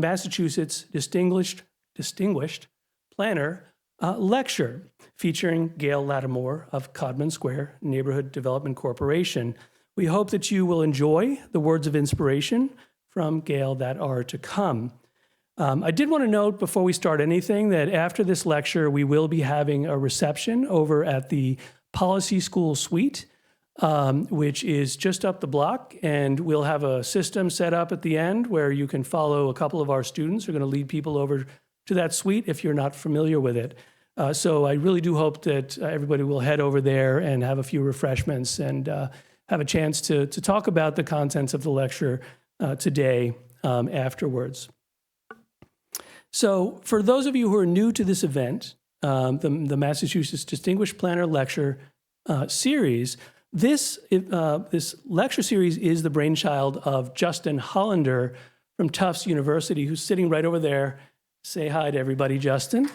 Massachusetts Distinguished Planner lecture featuring Gail Latimore of Codman Square Neighborhood Development Corporation. We hope that you will enjoy the words of inspiration from Gail that are to come. I did want to note before we start anything that after this lecture, we will be having a reception over at the Policy School Suite, which is just up the block, and we'll have a system set up at the end where you can follow a couple of our students who are going to lead people over to that suite if you're not familiar with it. So I really do hope that everybody will head over there and have a few refreshments and have a chance to talk about the contents of the lecture today afterwards. So for those of you who are new to this event, the Massachusetts Distinguished Planner Lecture series, this lecture series is the brainchild of Justin Hollander from Tufts University, who's sitting right over there. Say hi to everybody, Justin.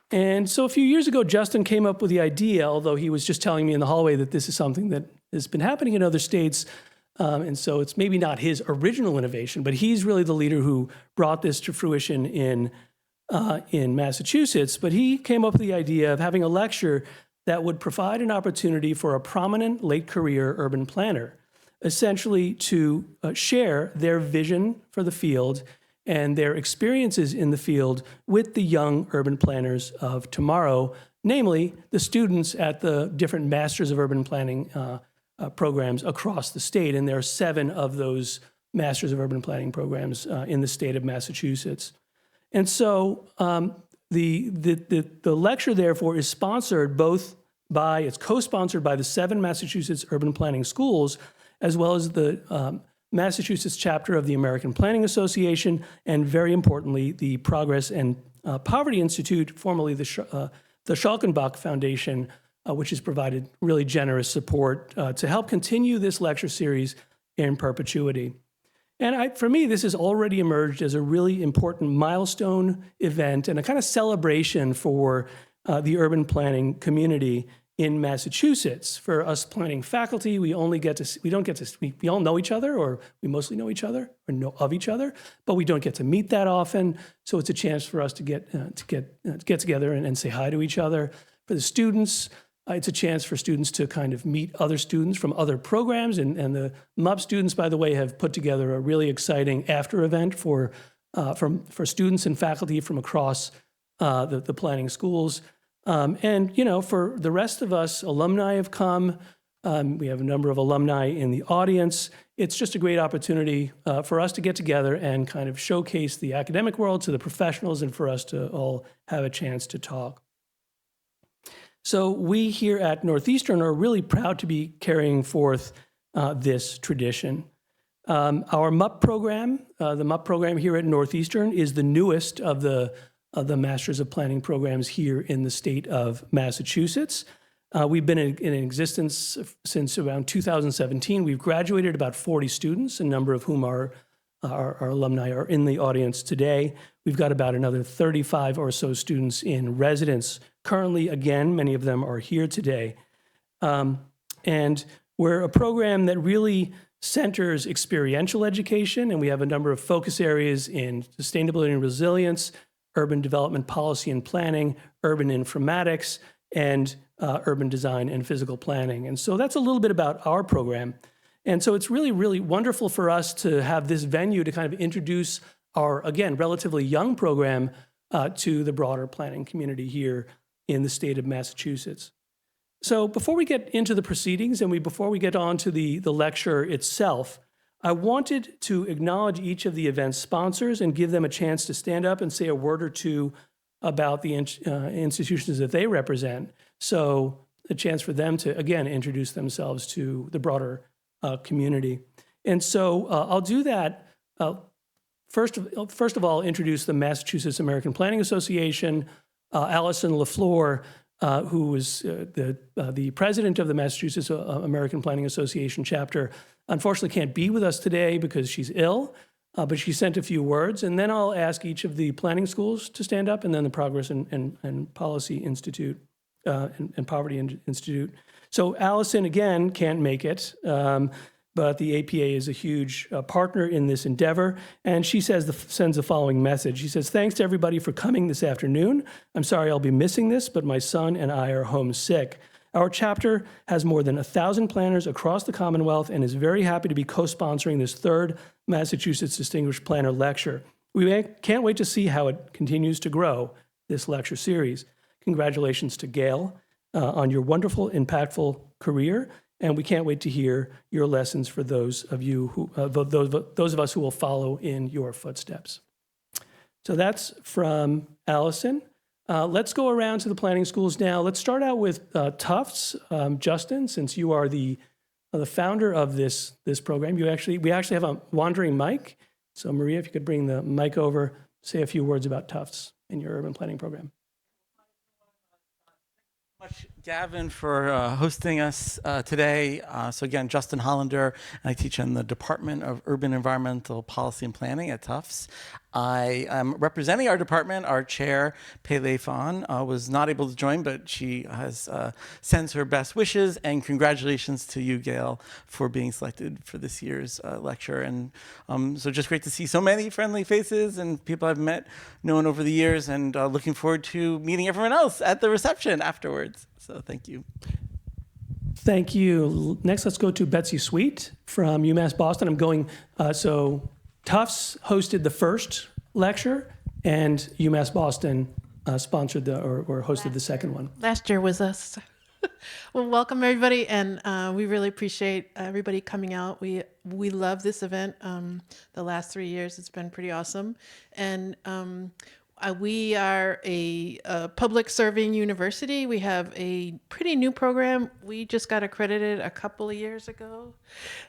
And so a few years ago, Justin came up with the idea, although he was just telling me in the hallway that this is something that has been happening in other states. And so it's maybe not his original innovation, but he's really the leader who brought this to fruition in Massachusetts. But he came up with the idea of having a lecture that would provide an opportunity for a prominent late career urban planner, essentially to share their vision for the field and their experiences in the field with the young urban planners of tomorrow, namely the students at the different Masters of Urban Planning programs across the state. And there are 7 of those Masters of Urban Planning programs in the state of Massachusetts. And so the lecture, therefore, is sponsored both by, it's co-sponsored by the 7 Massachusetts urban planning schools, as well as the Massachusetts chapter of the American Planning Association, and very importantly, the Progress and Poverty Institute, formerly the Schalkenbach Foundation, which has provided really generous support to help continue this lecture series in perpetuity. And for me, this has already emerged as a really important milestone event and a kind of celebration for the urban planning community in Massachusetts. For us planning faculty, we all know each other, or we mostly know each other or know of each other, but we don't get to meet that often. So it's a chance for us to get together and say hi to each other. For the students, it's a chance for students to kind of meet other students from other programs. And the MUP students, by the way, have put together a really exciting after event for students and faculty from across the planning schools. And, you know, for the rest of us, alumni have come. We have a number of alumni in the audience. It's just a great opportunity for us to get together and kind of showcase the academic world to the professionals and for us to all have a chance to talk. So we here at Northeastern are really proud to be carrying forth this tradition. Our MUP program, the MUP program here at Northeastern, is the newest of the Masters of Planning programs here in the state of Massachusetts. We've been in existence since around 2017. We've graduated about 40 students, a number of whom our alumni are in the audience today. We've got about another 35 or so students in residence. Currently, again, many of them are here today. And we're a program that really centers experiential education, and we have a number of focus areas in sustainability and resilience, urban development policy and planning, urban informatics, and urban design and physical planning. And so that's a little bit about our program. And so it's really, really wonderful for us to have this venue to kind of introduce our, again, relatively young program to the broader planning community here in the state of Massachusetts. So before we get into the proceedings and before we get on to the lecture itself, I wanted to acknowledge each of the event's sponsors and give them a chance to stand up and say a word or two about the institutions that they represent. So a chance for them to, again, introduce themselves to the broader community. And so I'll do that. First of all, introduce the Massachusetts American Planning Association. Allison LaFleur, who is the president of the Massachusetts American Planning Association chapter, unfortunately can't be with us today because she's ill, but she sent a few words. And then I'll ask each of the planning schools to stand up, and then the Progress and Policy Institute and Poverty Institute. So Allison, again, can't make it. but the APA is a huge partner in this endeavor. And she sends the following message. She says, thanks to everybody for coming this afternoon. I'm sorry I'll be missing this, but my son and I are homesick. Our chapter has more than 1,000 planners across the Commonwealth and is very happy to be co-sponsoring this third Massachusetts Distinguished Planner Lecture. We can't wait to see how it continues to grow, this lecture series. Congratulations to Gail on your wonderful, impactful career, and we can't wait to hear your lessons for those of you who, those of us who will follow in your footsteps. So that's from Allison. Let's go around to the planning schools now. Let's start out with Tufts. Justin, since you are the founder of this program, we actually have a wandering mic. So Maria, if you could bring the mic over, say a few words about Tufts and your urban planning program. Much, Gavin, for hosting us today. So again, Justin Hollander, and I teach in the Department of Urban Environmental Policy and Planning at Tufts. I am representing our department. Our chair, Pele Fan, was not able to join, but she has sends her best wishes, and congratulations to you, Gail, for being selected for this year's lecture. And so just great to see so many friendly faces and people I've known over the years, and looking forward to meeting everyone else at the reception afterwards. So thank you. Thank you. Next, let's go to Betsy Sweet from UMass Boston. I'm going, so Tufts hosted the first lecture, and UMass Boston sponsored or hosted the second one. Last year was us. Well, welcome everybody, and we really appreciate everybody coming out. We love this event. The last 3 years, it's been pretty awesome, and we are a public serving university. We have a pretty new program. We just got accredited a couple of years ago.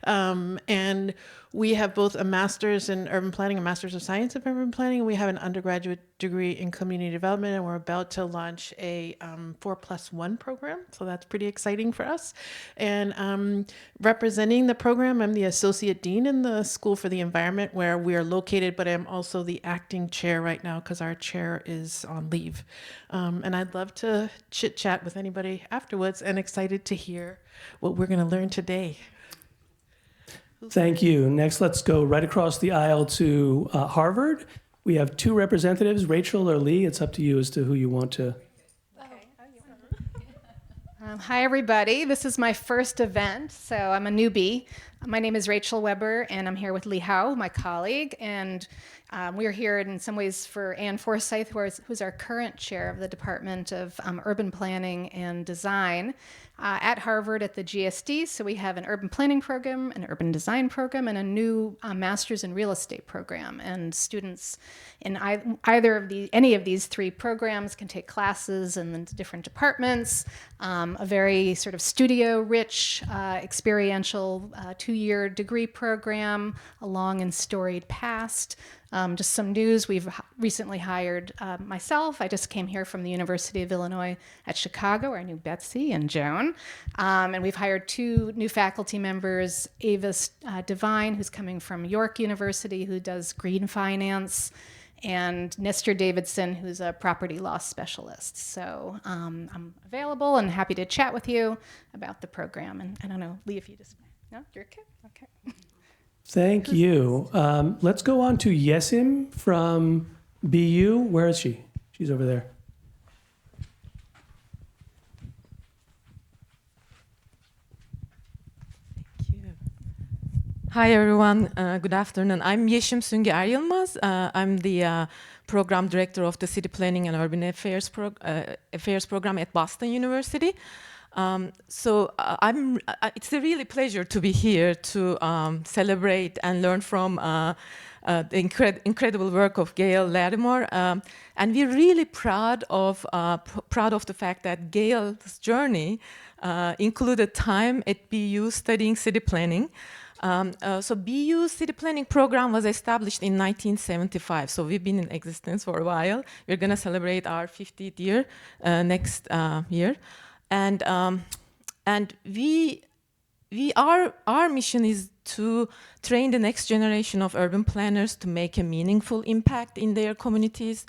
And we have both a master's in urban planning, a master's of science of urban planning. We have an undergraduate degree in community development, and we're about to launch a 4+1 program. So that's pretty exciting for us. And representing the program, I'm the associate dean in the School for the Environment, where we are located, but I'm also the acting chair right now because our chair is on leave. And I'd love to chit chat with anybody afterwards, and excited to hear what we're going to learn today. Thank you. Next, let's go right across the aisle to Harvard. We have two representatives, Rachel or Lee. It's up to you as to who you want to. Hi, everybody. This is my first event, so I'm a newbie. My name is Rachel Weber, and I'm here with Lee Howe, my colleague, and we're here in some ways for Ann Forsyth, who's our current chair of the Department of Urban Planning and Design at Harvard at the GSD. So we have an urban planning program, an urban design program, and a new master's in real estate program. And students in any of these three programs can take classes in the different departments. A very sort of studio-rich, experiential 2-year degree program, a long and storied past. Just some news, we've recently hired myself. I just came here from the University of Illinois at Chicago. I knew Betsy and Joan. And we've hired 2 new faculty members, Ava Devine, who's coming from York University, who does green finance, and Nestor Davidson, who's a property law specialist. So I'm available and happy to chat with you about the program. And I don't know, Lee, if you just, no, you're okay? Okay. Thank you. Let's go on to Yesim from BU. Where is she? She's over there. Thank you. Hi, everyone. Good afternoon. I'm Yeşim Sünger Yılmaz. I'm the program director of the City Planning and Urban Affairs program at Boston University. It's a really pleasure to be here to celebrate and learn from the incredible work of Gail Latimore. And we're really proud of the fact that Gail's journey included time at BU studying city planning. So BU city planning program was established in 1975. So we've been in existence for a while. We're going to celebrate our 50th year next year. And our mission is to train the next generation of urban planners to make a meaningful impact in their communities,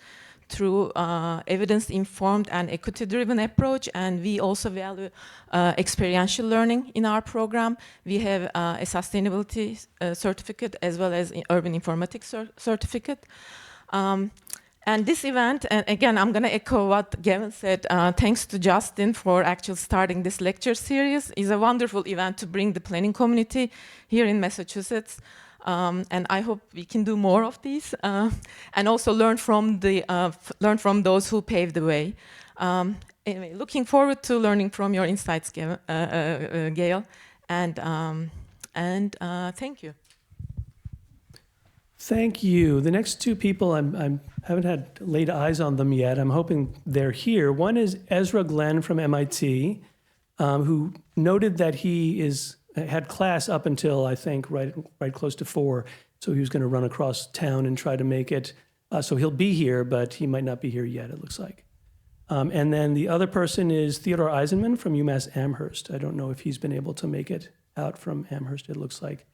through evidence-informed and equity-driven approach, and we also value experiential learning in our program. We have a sustainability certificate as well as urban informatics certificate. And this event, and again, I'm going to echo what Gavin said, thanks to Justin for actually starting this lecture series, is a wonderful event to bring the planning community here in Massachusetts. And I hope we can do more of these, and also learn from those who paved the way. Anyway, looking forward to learning from your insights, Gail, and thank you. Thank you. The next two people, I haven't had laid eyes on them yet. I'm hoping they're here. One is Ezra Glenn from MIT, who noted that he had class up until, I think, right close to 4. So he was going to run across town and try to make it. So he'll be here, but he might not be here yet, it looks like. And then the other person is Theodore Eisenman from UMass Amherst. I don't know if he's been able to make it out from Amherst, it looks like.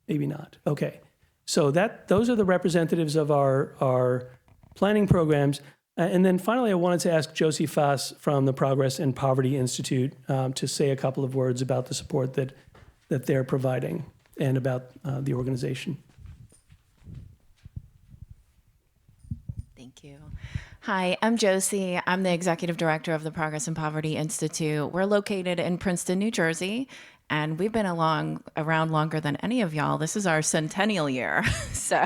Maybe not. Okay. So those are the representatives of our planning programs. And then finally, I wanted to ask Josie Fass from the Progress and Poverty Institute to say a couple of words about the support that they're providing and about the organization. Thank you. Hi, I'm Josie. I'm the Executive Director of the Progress and Poverty Institute. We're located in Princeton, New Jersey, and we've been around longer than any of y'all. This is our centennial year, so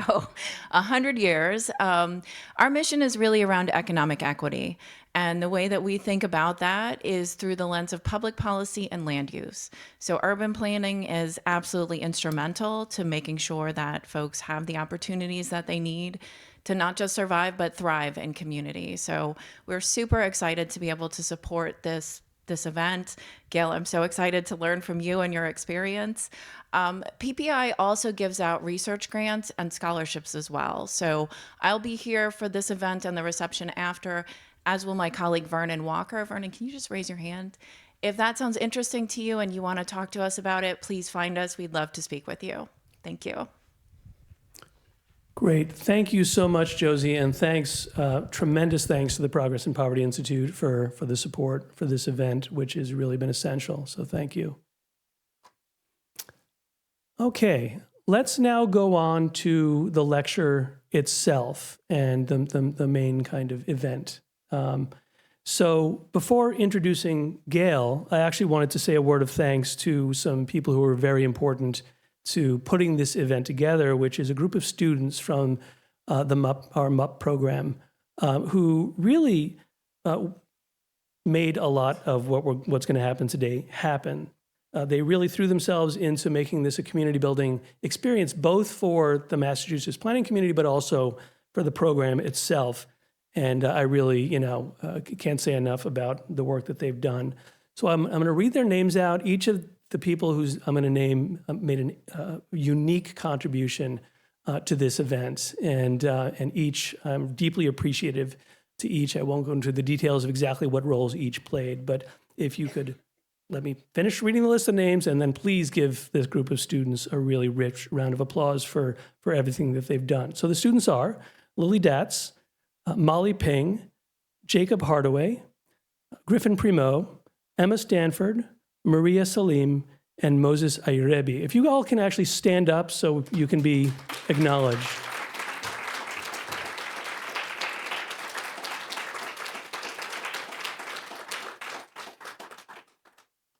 100 years. Our mission is really around economic equity, and the way that we think about that is through the lens of public policy and land use. So urban planning is absolutely instrumental to making sure that folks have the opportunities that they need to not just survive, but thrive in community. So we're super excited to be able to support this event. Gail, I'm so excited to learn from you and your experience. PPI also gives out research grants and scholarships as well. So I'll be here for this event and the reception after, as will my colleague Vernon Walker. Vernon, can you just raise your hand? If that sounds interesting to you and you want to talk to us about it, please find us. We'd love to speak with you. Thank you. Great. Thank you so much, Josie, and thanks, tremendous thanks to the Progress and Poverty Institute for the support for this event, which has really been essential. So thank you. Okay, let's now go on to the lecture itself and the main kind of event. So before introducing Gail, I actually wanted to say a word of thanks to some people who were very important to putting this event together, which is a group of students from our MUP program who really made a lot of what's going to happen today happen. They really threw themselves into making this a community building experience, both for the Massachusetts planning community, but also for the program itself. And I really, can't say enough about the work that they've done. So I'm going to read their names out. Each of the people who I'm going to name made a unique contribution to this event, and each, I'm deeply appreciative to each. I won't go into the details of exactly what roles each played, but if you could let me finish reading the list of names, and then please give this group of students a really rich round of applause for everything that they've done. So the students are Lily Datz, Molly Ping, Jacob Hardaway, Griffin Primo, Emma Stanford, Maria Salim, and Moses Ayrebi. If you all can actually stand up so you can be acknowledged.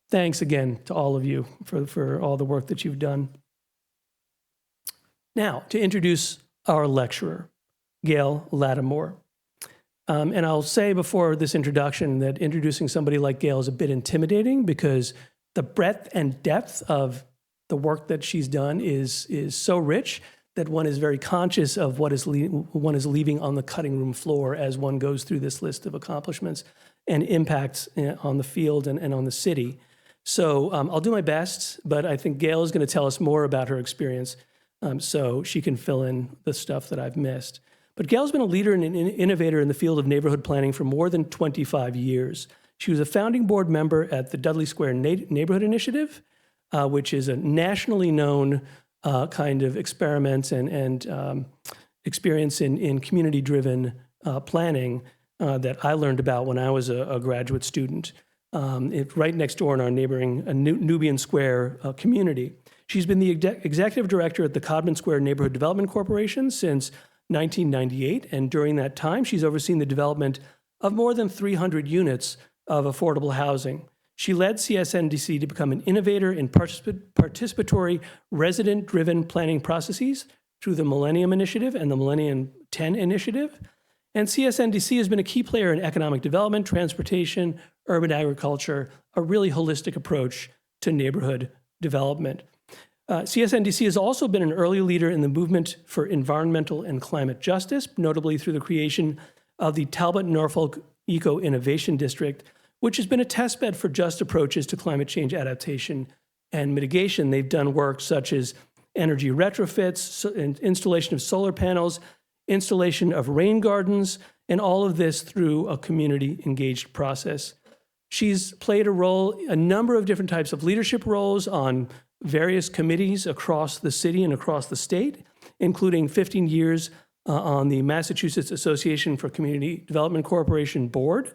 Thanks again to all of you for all the work that you've done. Now, to introduce our lecturer, Gail Latimore. And I'll say before this introduction that introducing somebody like Gail is a bit intimidating because the breadth and depth of the work that she's done is so rich that one is very conscious of what one is leaving on the cutting room floor as one goes through this list of accomplishments and impacts on the field and on the city. So I'll do my best, but I think Gail is going to tell us more about her experience so she can fill in the stuff that I've missed. But Gail's been a leader and an innovator in the field of neighborhood planning for more than 25 years. She was a founding board member at the Dudley Square Neighborhood Initiative, which is a nationally known kind of experiment and experience in community-driven planning that I learned about when I was a graduate student. Right next door in our neighboring Nubian Square community. She's been the executive director at the Codman Square Neighborhood Development Corporation since 1998, and during that time, she's overseen the development of more than 300 units of affordable housing. She led CSNDC to become an innovator in participatory, resident-driven planning processes through the Millennium Initiative and the Millennium 10 Initiative. And CSNDC has been a key player in economic development, transportation, urban agriculture, a really holistic approach to neighborhood development. CSNDC has also been an early leader in the movement for environmental and climate justice, notably through the creation of the Talbot Norfolk Eco Innovation District, which has been a testbed for just approaches to climate change adaptation and mitigation. They've done work such as energy retrofits, installation of solar panels, installation of rain gardens, and all of this through a community-engaged process. She's played a number of different types of leadership roles on various committees across the city and across the state, including 15 years on the Massachusetts Association for Community Development Corporation Board,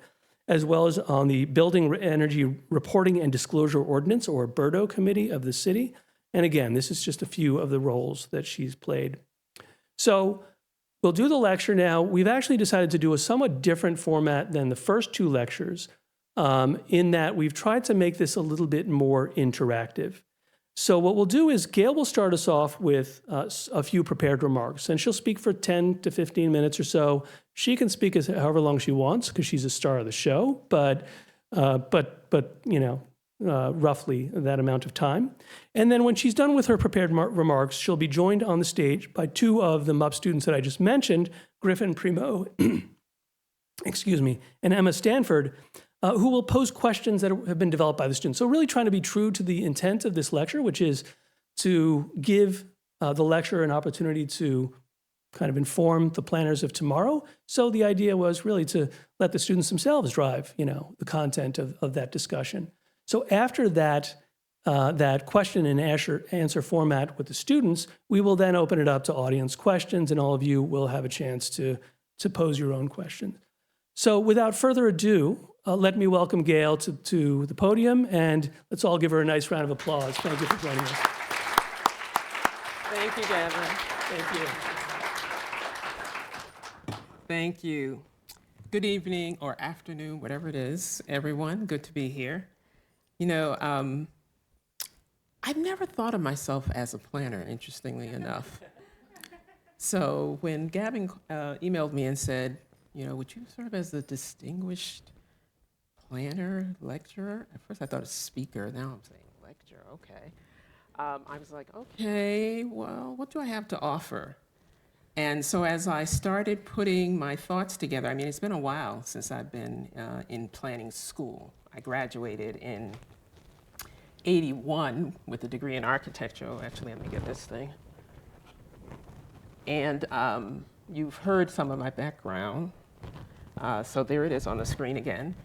as well as on the Building Energy Reporting and Disclosure Ordinance, or BERDO committee of the city. And again, this is just a few of the roles that she's played. So we'll do the lecture now. We've actually decided to do a somewhat different format than the first two lectures, in that we've tried to make this a little bit more interactive. So what we'll do is Gail will start us off with a few prepared remarks, and she'll speak for 10 to 15 minutes or so. She can speak as however long she wants because she's a star of the show, but you know, roughly that amount of time. And then when she's done with her prepared remarks, she'll be joined on the stage by two of the MUP students that I just mentioned, Griffin Primo, excuse me, and Emma Stanford, who will pose questions that have been developed by the students. So really trying to be true to the intent of this lecture, which is to give the lecturer an opportunity to kind of inform the planners of tomorrow. So the idea was really to let the students themselves drive, you know, the content of that discussion. So after that, that question and answer format with the students, we will then open it up to audience questions, and all of you will have a chance to pose your own questions. So without further ado, let me welcome Gail to the podium, and let's all give her a nice round of applause. Thank you for joining us. Thank you, Gavin. Thank you. Thank you. Good evening or afternoon, whatever it is, everyone. Good to be here. You know, I've never thought of myself as a planner, interestingly enough. So when Gavin emailed me and said, you know, would you serve as a distinguished planner, lecturer? At first I thought a speaker, now I'm saying lecturer, okay. I was like, okay, well, what do I have to offer? And so as I started putting my thoughts together, I mean, it's been a while since I've been in planning school. I graduated in '81 with a degree in architecture. Oh, actually, let me get this thing. And you've heard some of my background. So there it is on the screen again.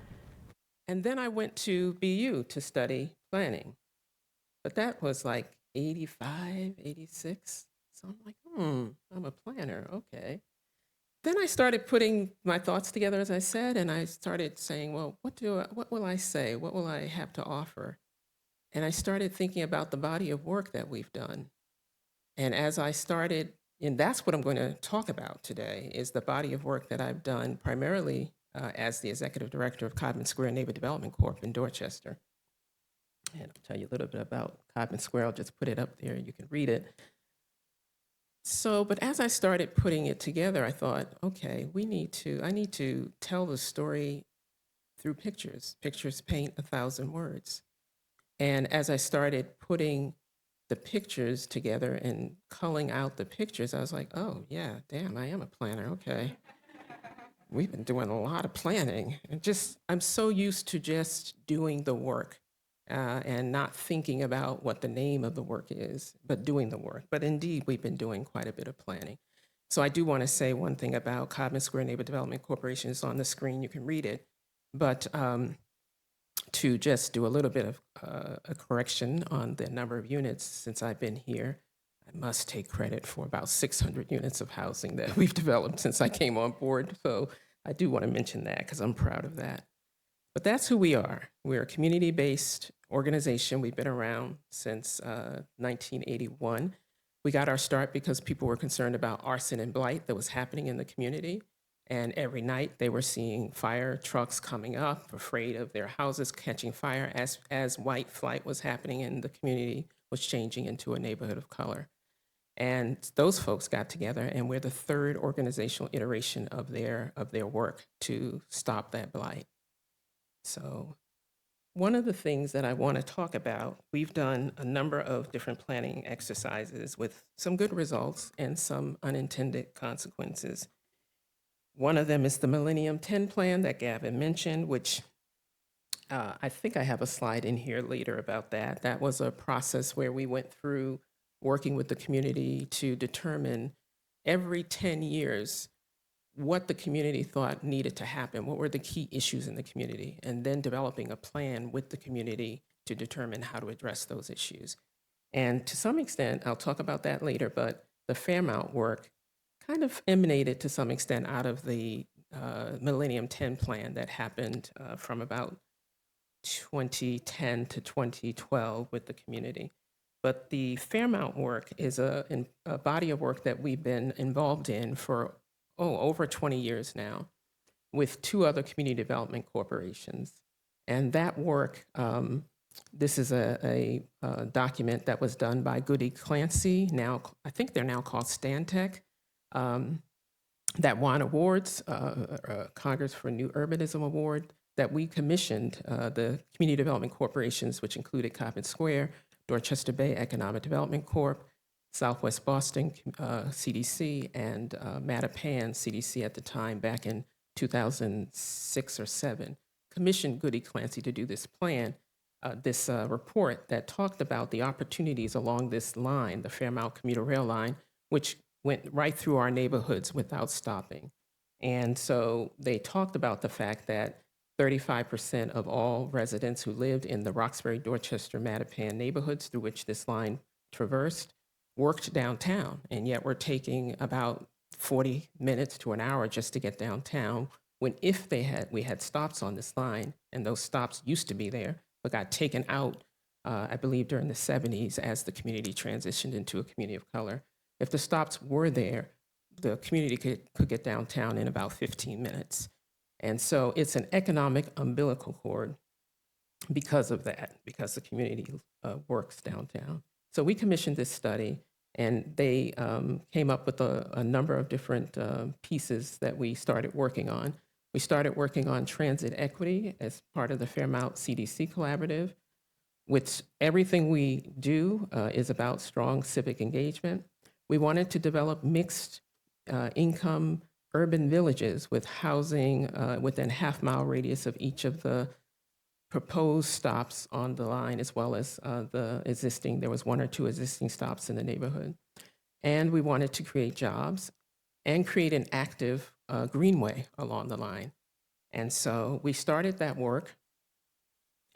And then I went to BU to study planning. But that was like 85, 86. So I'm like, I'm a planner, okay. Then I started putting my thoughts together, as I said, and I started saying, well, what will I say? What will I have to offer? And I started thinking about the body of work that we've done. And as I started, and that's what I'm going to talk about today, is the body of work that I've done primarily as the executive director of Codman Square Neighborhood Development Corp in Dorchester. And I'll tell you a little bit about Codman Square. I'll just put it up there. You can read it. So, but as I started putting it together, I thought, okay, I need to tell the story through pictures. Pictures paint 1,000 words. And as I started putting the pictures together and culling out the pictures, I was like, oh, yeah, damn, I am a planner, okay. We've been doing a lot of planning. And I'm so used to just doing the work and not thinking about what the name of the work is, but doing the work. But indeed, we've been doing quite a bit of planning. So I do want to say one thing about Codman Square Neighborhood Development Corporation. It's on the screen, you can read it. But to just do a little bit of a correction on the number of units since I've been here. I must take credit for about 600 units of housing that we've developed since I came on board. So I do want to mention that because I'm proud of that. But that's who we are. We're a community-based organization. We've been around since 1981. We got our start because people were concerned about arson and blight that was happening in the community. And every night they were seeing fire trucks coming up, afraid of their houses catching fire as white flight was happening and the community was changing into a neighborhood of color. And those folks got together, and we're the third organizational iteration of their work to stop that blight. So one of the things that I want to talk about, we've done a number of different planning exercises with some good results and some unintended consequences. One of them is the Millennium 10 plan that Gavin mentioned, which I think I have a slide in here later about that. That was a process where we went through working with the community to determine every 10 years what the community thought needed to happen, what were the key issues in the community, and then developing a plan with the community to determine how to address those issues. And to some extent, I'll talk about that later, but the Fairmount work kind of emanated to some extent out of the Millennium 10 plan that happened from about 2010 to 2012 with the community. But the Fairmount work is a body of work that we've been involved in for over 20 years now with two other community development corporations. And that work, this is a document that was done by Goody Clancy, now I think they're now called Stantec, that won awards, Congress for New Urbanism Award, that we commissioned the community development corporations, which included Codman Square, Dorchester Bay Economic Development Corp., Southwest Boston CDC, and Mattapan CDC at the time, back in 2006 or 7, commissioned Goody Clancy to do this plan, this report that talked about the opportunities along this line, the Fairmount commuter rail line, which went right through our neighborhoods without stopping. And so they talked about the fact that 35% of all residents who lived in the Roxbury, Dorchester, Mattapan neighborhoods through which this line traversed worked downtown, and yet we're taking about 40 minutes to an hour just to get downtown, when if we had stops on this line, and those stops used to be there, but got taken out, I believe, during the 70s as the community transitioned into a community of color. If the stops were there, the community could get downtown in about 15 minutes. And so it's an economic umbilical cord because of that, because the community works downtown. So we commissioned this study, and they came up with a number of different pieces that we started working on. We started working on transit equity as part of the Fairmount CDC Collaborative, which everything we do is about strong civic engagement. We wanted to develop mixed income urban villages with housing within half-mile radius of each of the proposed stops on the line, as well as there was one or two existing stops in the neighborhood. And we wanted to create jobs and create an active greenway along the line. And so we started that work.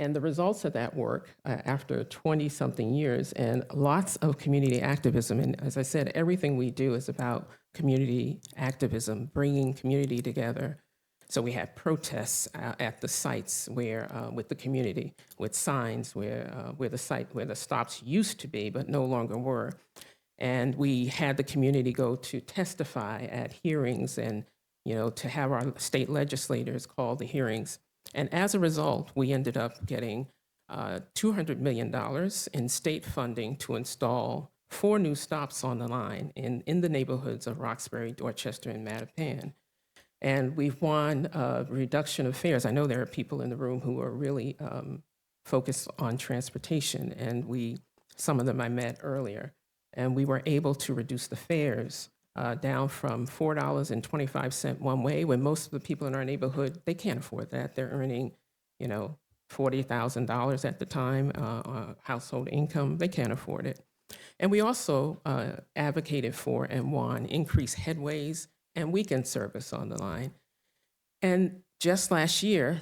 And the results of that work, after 20-something years and lots of community activism, and as I said, everything we do is about community activism, bringing community together. So we had protests at the sites where, with the community, with signs where the stops used to be, but no longer were. And we had the community go to testify at hearings, and to have our state legislators call the hearings. And as a result, we ended up getting $200 million in state funding to install 4 new stops on the line in the neighborhoods of Roxbury, Dorchester, and Mattapan. And we've won reduction of fares. I know there are people in the room who are really focused on transportation, and some of them I met earlier. And we were able to reduce the fares down from $4.25 one way, when most of the people in our neighborhood, they can't afford that. They're earning, $40,000 at the time, household income. They can't afford it. And we also advocated for and won increased headways and weekend service on the line. And just last year,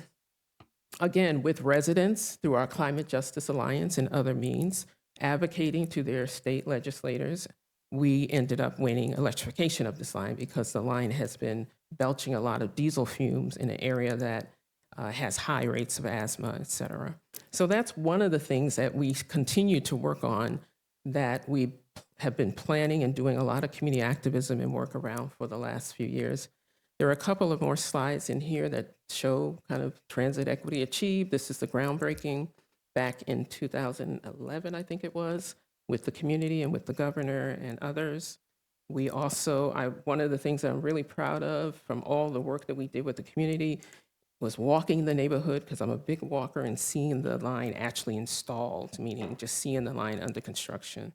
again, with residents through our Climate Justice Alliance and other means, advocating to their state legislators we ended up winning electrification of this line because the line has been belching a lot of diesel fumes in an area that has high rates of asthma, et cetera. So that's one of the things that we continue to work on, that we have been planning and doing a lot of community activism and work around for the last few years. There are a couple of more slides in here that show kind of transit equity achieved. This is the groundbreaking back in 2011, I think it was, with the community and with the governor and others. We also, one of the things that I'm really proud of from all the work that we did with the community was walking the neighborhood, because I'm a big walker, and seeing the line actually installed, meaning just seeing the line under construction.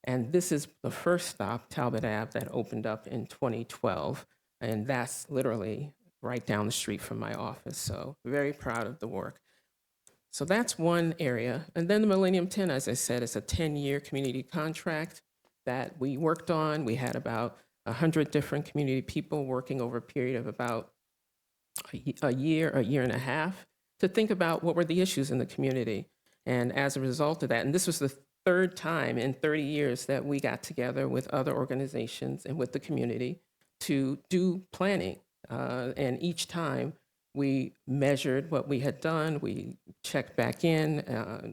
And this is the first stop, Talbot Ave, that opened up in 2012. And that's literally right down the street from my office. So very proud of the work. So that's one area. And then the Millennium 10, as I said, is a 10-year community contract that we worked on. We had about 100 different community people working over a period of about a year and a half to think about what were the issues in the community. And as a result of that, and this was the third time in 30 years that we got together with other organizations and with the community to do planning. And each time we measured what we had done, we checked back in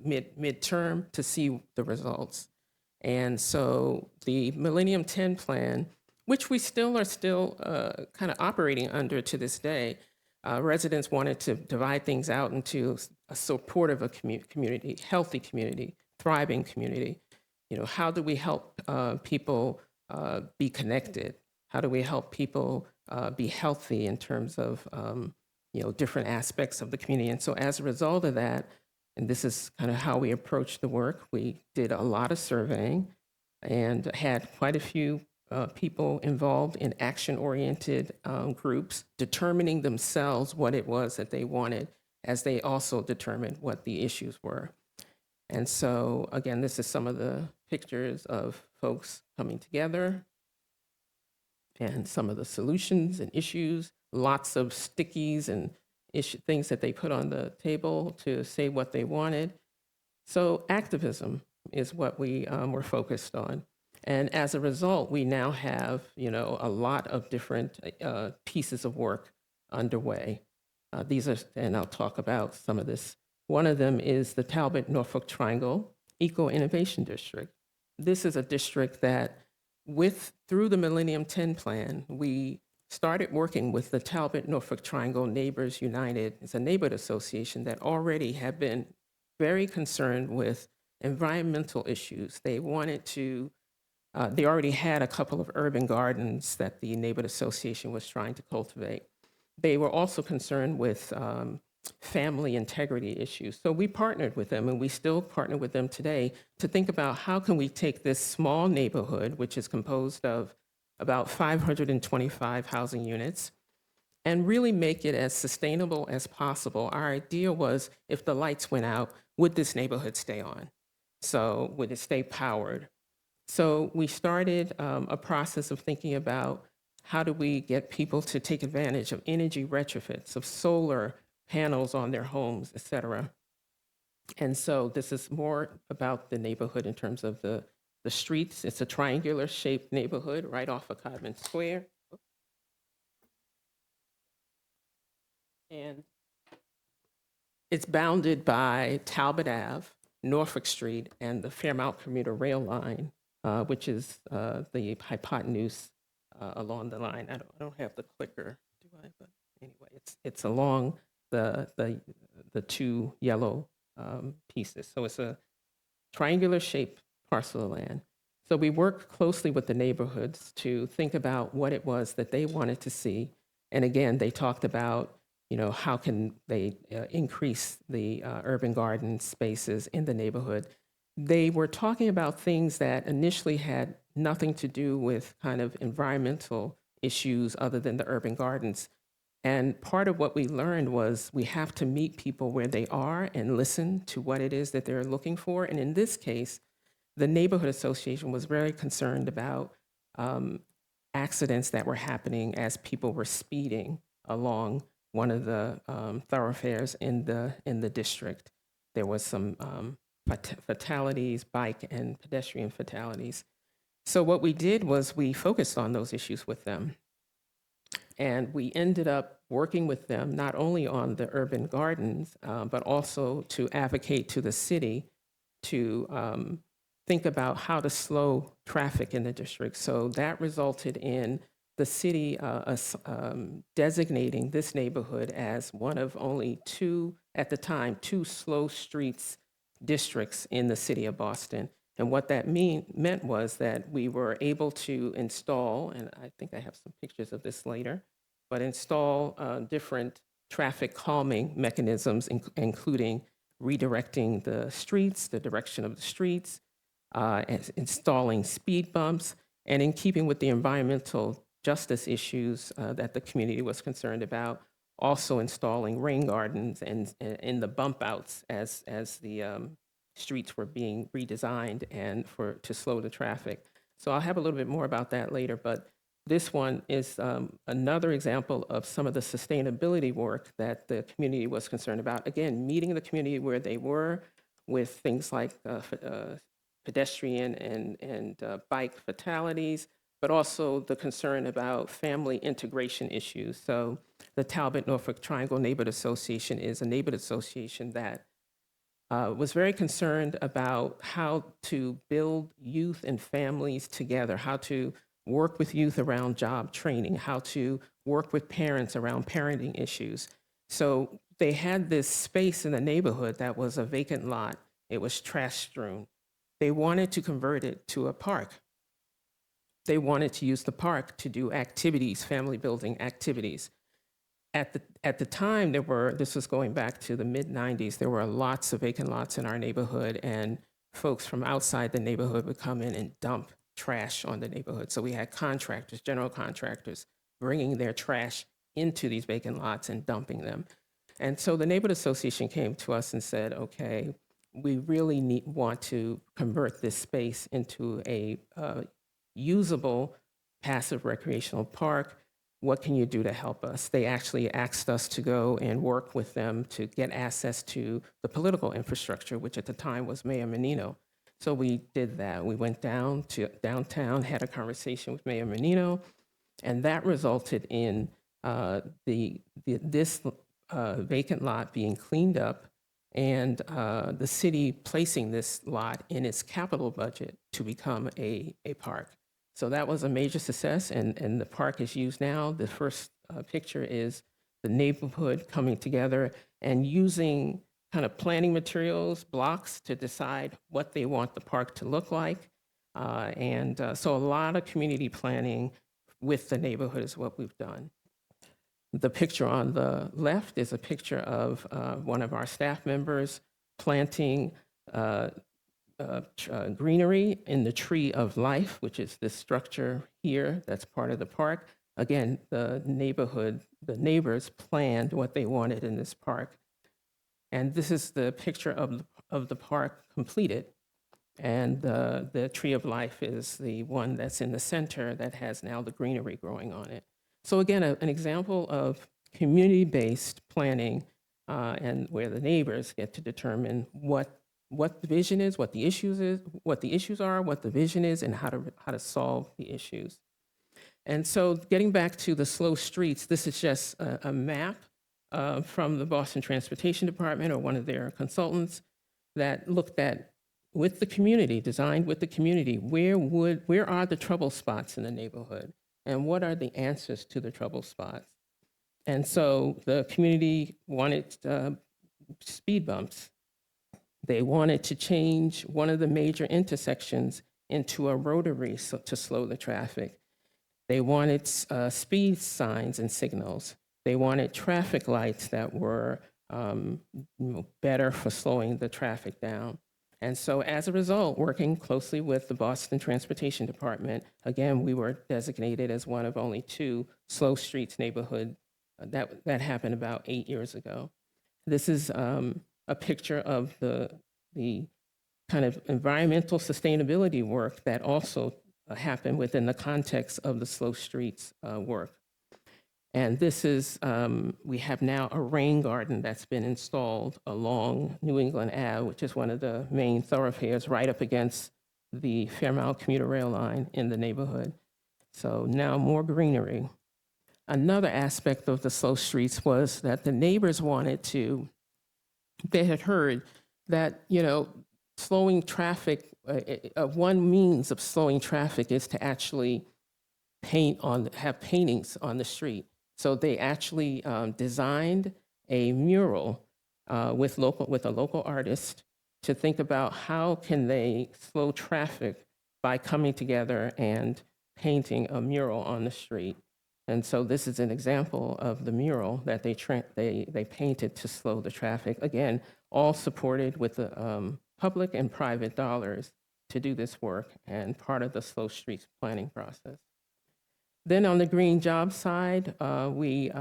midterm to see the results. And so the Millennium 10 plan, which we are still kind of operating under to this day, residents wanted to divide things out into a supportive community, healthy community, thriving community. You know, how do we help people be connected? How do we help people be healthy in terms of different aspects of the community? And so as a result of that, and this is kind of how we approached the work, we did a lot of surveying and had quite a few people involved in action-oriented groups, determining themselves what it was that they wanted, as they also determined what the issues were. And so, again, this is some of the pictures of folks coming together and some of the solutions and issues, lots of stickies and things that they put on the table to say what they wanted. So activism is what we were focused on. And as a result, we now have, a lot of different pieces of work underway. These are, and I'll talk about some of this. One of them is the Talbot-Norfolk Triangle Eco-Innovation District. This is a district that, through the Millennium 10 plan, we started working with the Talbot-Norfolk Triangle Neighbors United. It's a neighborhood association that already had been very concerned with environmental issues. They wanted to they already had a couple of urban gardens that the neighborhood association was trying to cultivate. They were also concerned with family integrity issues. So we partnered with them, and we still partner with them today, to think about how can we take this small neighborhood, which is composed of about 525 housing units, and really make it as sustainable as possible. Our idea was, if the lights went out, would this neighborhood stay on? So would it stay powered? So we started a process of thinking about how do we get people to take advantage of energy retrofits, of solar panels on their homes, et cetera. And so this is more about the neighborhood in terms of the streets. It's a triangular shaped neighborhood right off of Codman Square. And it's bounded by Talbot Ave, Norfolk Street, and the Fairmount commuter rail line, which is the hypotenuse along the line. I don't have the clicker, do I? But anyway, it's along the two yellow pieces. So it's a triangular shaped parcel of land. So we worked closely with the neighborhoods to think about what it was that they wanted to see. And again, they talked about, how can they increase the urban garden spaces in the neighborhood. They were talking about things that initially had nothing to do with kind of environmental issues other than the urban gardens. And part of what we learned was we have to meet people where they are and listen to what it is that they're looking for. And in this case, the neighborhood association was very concerned about accidents that were happening as people were speeding along one of the thoroughfares in the district. There was some fatalities, bike and pedestrian fatalities. So what we did was we focused on those issues with them. And we ended up working with them not only on the urban gardens, but also to advocate to the city to think about how to slow traffic in the district. So that resulted in the city designating this neighborhood as one of only two, at the time, two slow streets districts in the city of Boston. And what that meant was that we were able to install, and I think I have some pictures of this later, but install different traffic calming mechanisms, including redirecting the streets, the direction of the streets, installing speed bumps, and in keeping with the environmental justice issues that the community was concerned about, also installing rain gardens and in the bump outs as the streets were being redesigned and to slow the traffic. So I'll have a little bit more about that later, but this one is another example of some of the sustainability work that the community was concerned about. Again, meeting the community where they were with things like pedestrian and bike fatalities, but also the concern about family integration issues. So the Talbot Norfolk Triangle Neighborhood Association is a neighborhood association that was very concerned about how to build youth and families together, how to work with youth around job training, how to work with parents around parenting issues. So they had this space in the neighborhood that was a vacant lot. It was trash strewn. They wanted to convert it to a park. They wanted to use the park to do activities, family building activities. At the time, this was going back to the mid-90s, there were lots of vacant lots in our neighborhood, and folks from outside the neighborhood would come in and dump trash on the neighborhood. So we had contractors, general contractors, bringing their trash into these vacant lots and dumping them. And so the neighborhood association came to us and said, okay, we really want to convert this space into a usable passive recreational park. What can you do to help us? They actually asked us to go and work with them to get access to the political infrastructure, which at the time was Mayor Menino. So we did that. We went down to downtown, had a conversation with Mayor Menino, and that resulted in this vacant lot being cleaned up and the city placing this lot in its capital budget to become a park. So that was a major success, and the park is used now. The first picture is the neighborhood coming together and using kind of planning materials, blocks, to decide what they want the park to look like. So a lot of community planning with the neighborhood is what we've done. The picture on the left is a picture of one of our staff members planting greenery in the Tree of Life, which is this structure here that's part of the park. Again, the neighbors planned what they wanted in this park. And this is the picture of the park completed. And the Tree of Life is the one that's in the center that has now the greenery growing on it. So again, an example of community-based planning and where the neighbors get to determine what the vision is, what the issues are, what the vision is, and how to solve the issues. And so getting back to the slow streets, this is just a map from the Boston Transportation Department or one of their consultants that looked at, with the community, designed with the community, where are the trouble spots in the neighborhood, and what are the answers to the trouble spots? And so the community wanted speed bumps. They wanted to change one of the major intersections into a rotary to slow the traffic. They wanted speed signs and signals. They wanted traffic lights that were better for slowing the traffic down. And so as a result, working closely with the Boston Transportation Department, again, we were designated as one of only two slow streets neighborhood. That happened about 8 years ago. This is a picture of the kind of environmental sustainability work that also happened within the context of the slow streets work. And this is, we have now a rain garden that's been installed along New England Ave, which is one of the main thoroughfares right up against the Fairmount commuter rail line in the neighborhood. So now more greenery. Another aspect of the slow streets was that the neighbors they had heard that, slowing traffic, one means of slowing traffic is to actually have paintings on the street. So they actually designed a mural with a local artist to think about how can they slow traffic by coming together and painting a mural on the street. And so this is an example of the mural that they painted to slow the traffic. Again, all supported with the public and private dollars to do this work and part of the slow streets planning process. Then on the green job side, we,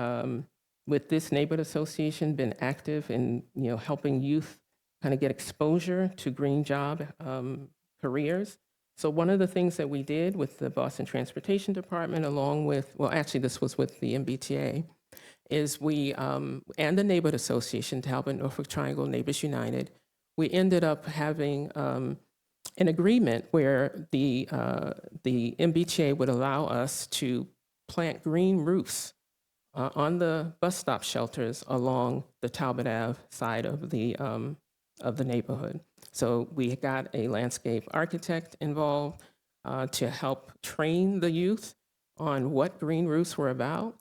with this neighborhood association, been active in helping youth kind of get exposure to green job careers. So one of the things that we did with the Boston Transportation Department, along with, well, actually this was with the MBTA, is we, and the Neighborhood Association, Talbot Norfolk Triangle Neighbors United, we ended up having an agreement where the MBTA would allow us to plant green roofs on the bus stop shelters along the Talbot Ave side of the neighborhood. So we got a landscape architect involved to help train the youth on what green roofs were about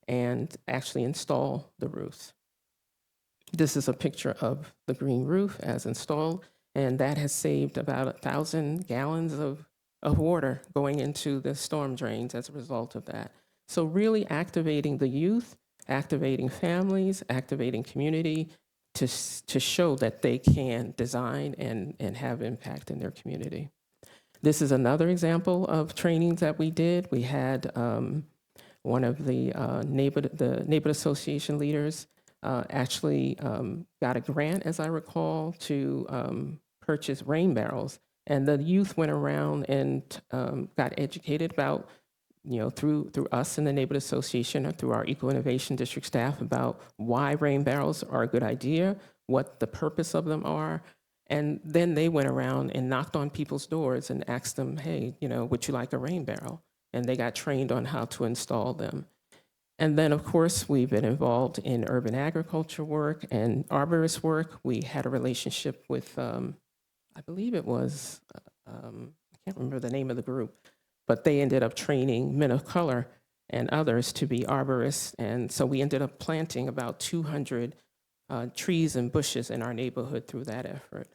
and actually install the roofs. This is a picture of the green roof as installed, and that has saved about 1,000 gallons of water going into the storm drains as a result of that. So really activating the youth, activating families, activating community to show that they can design and have impact in their community. This is another example of trainings that we did. We had one of the neighborhood association leaders actually got a grant, as I recall, to purchase rain barrels. And the youth went around and got educated about, through us in the neighborhood association or through our eco-innovation district staff about why rain barrels are a good idea, what the purpose of them are. And then they went around and knocked on people's doors and asked them, hey, would you like a rain barrel? And they got trained on how to install them. And then, of course, we've been involved in urban agriculture work and arborist work. We had a relationship with, I believe it was, I can't remember the name of the group, but they ended up training men of color and others to be arborists. And so we ended up planting about 200 trees and bushes in our neighborhood through that effort.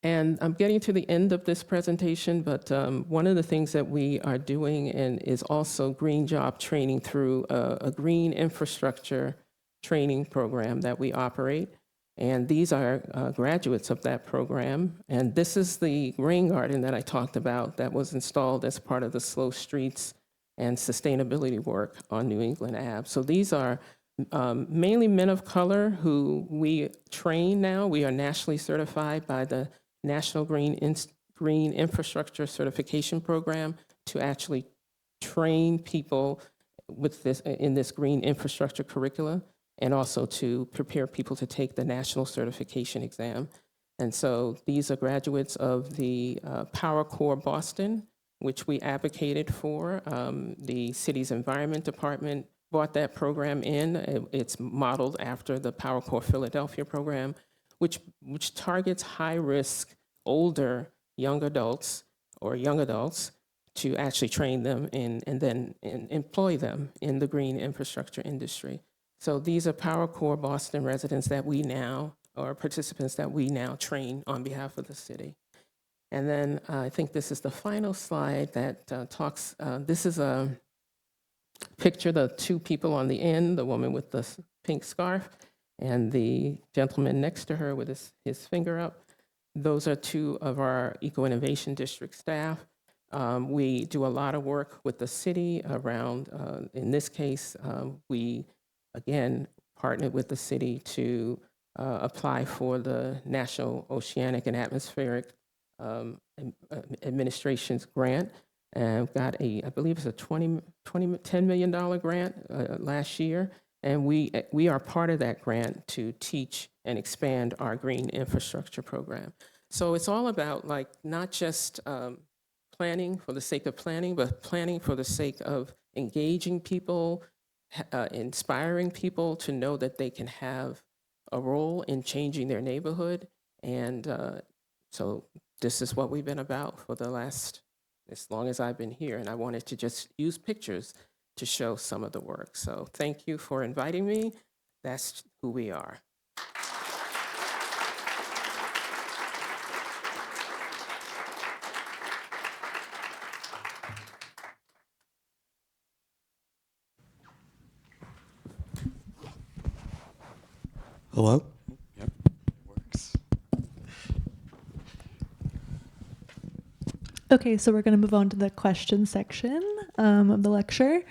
And I'm getting to the end of this presentation, but one of the things that we are doing is also green job training through a green infrastructure training program that we operate. And these are graduates of that program. And this is the rain garden that I talked about that was installed as part of the slow streets and sustainability work on New England Ave. So these are mainly men of color who we train now. We are nationally certified by the National Green Infrastructure Certification Program to actually train people with in this green infrastructure curricula, and also to prepare people to take the national certification exam. And so these are graduates of the Power Corps Boston, which we advocated for. The city's environment department brought that program in. It's modeled after the Power Corps Philadelphia program, which targets high-risk, older young adults to actually train them and then employ them in the green infrastructure industry. So these are Power Corps Boston residents that we now, or participants that we now train on behalf of the city. And then I think this is the final slide that talks, this is a picture, the two people on the end, the woman with the pink scarf and the gentleman next to her with his finger up. Those are two of our Eco-Innovation District staff. We do a lot of work with the city around, in this case, we, again, partnered with the city to apply for the National Oceanic and Atmospheric Administration's grant, and got I believe it's a $10 million grant last year. And we are part of that grant to teach and expand our green infrastructure program. So it's all about like not just planning for the sake of planning, but planning for the sake of engaging people, inspiring people to know that they can have a role in changing their neighborhood. And so this is what we've been about for the last, as long as I've been here. And I wanted to just use pictures to show some of the work. So thank you for inviting me. That's who we are. Hello? Yep, it works. Okay, so we're going to move on to the question section of the lecture.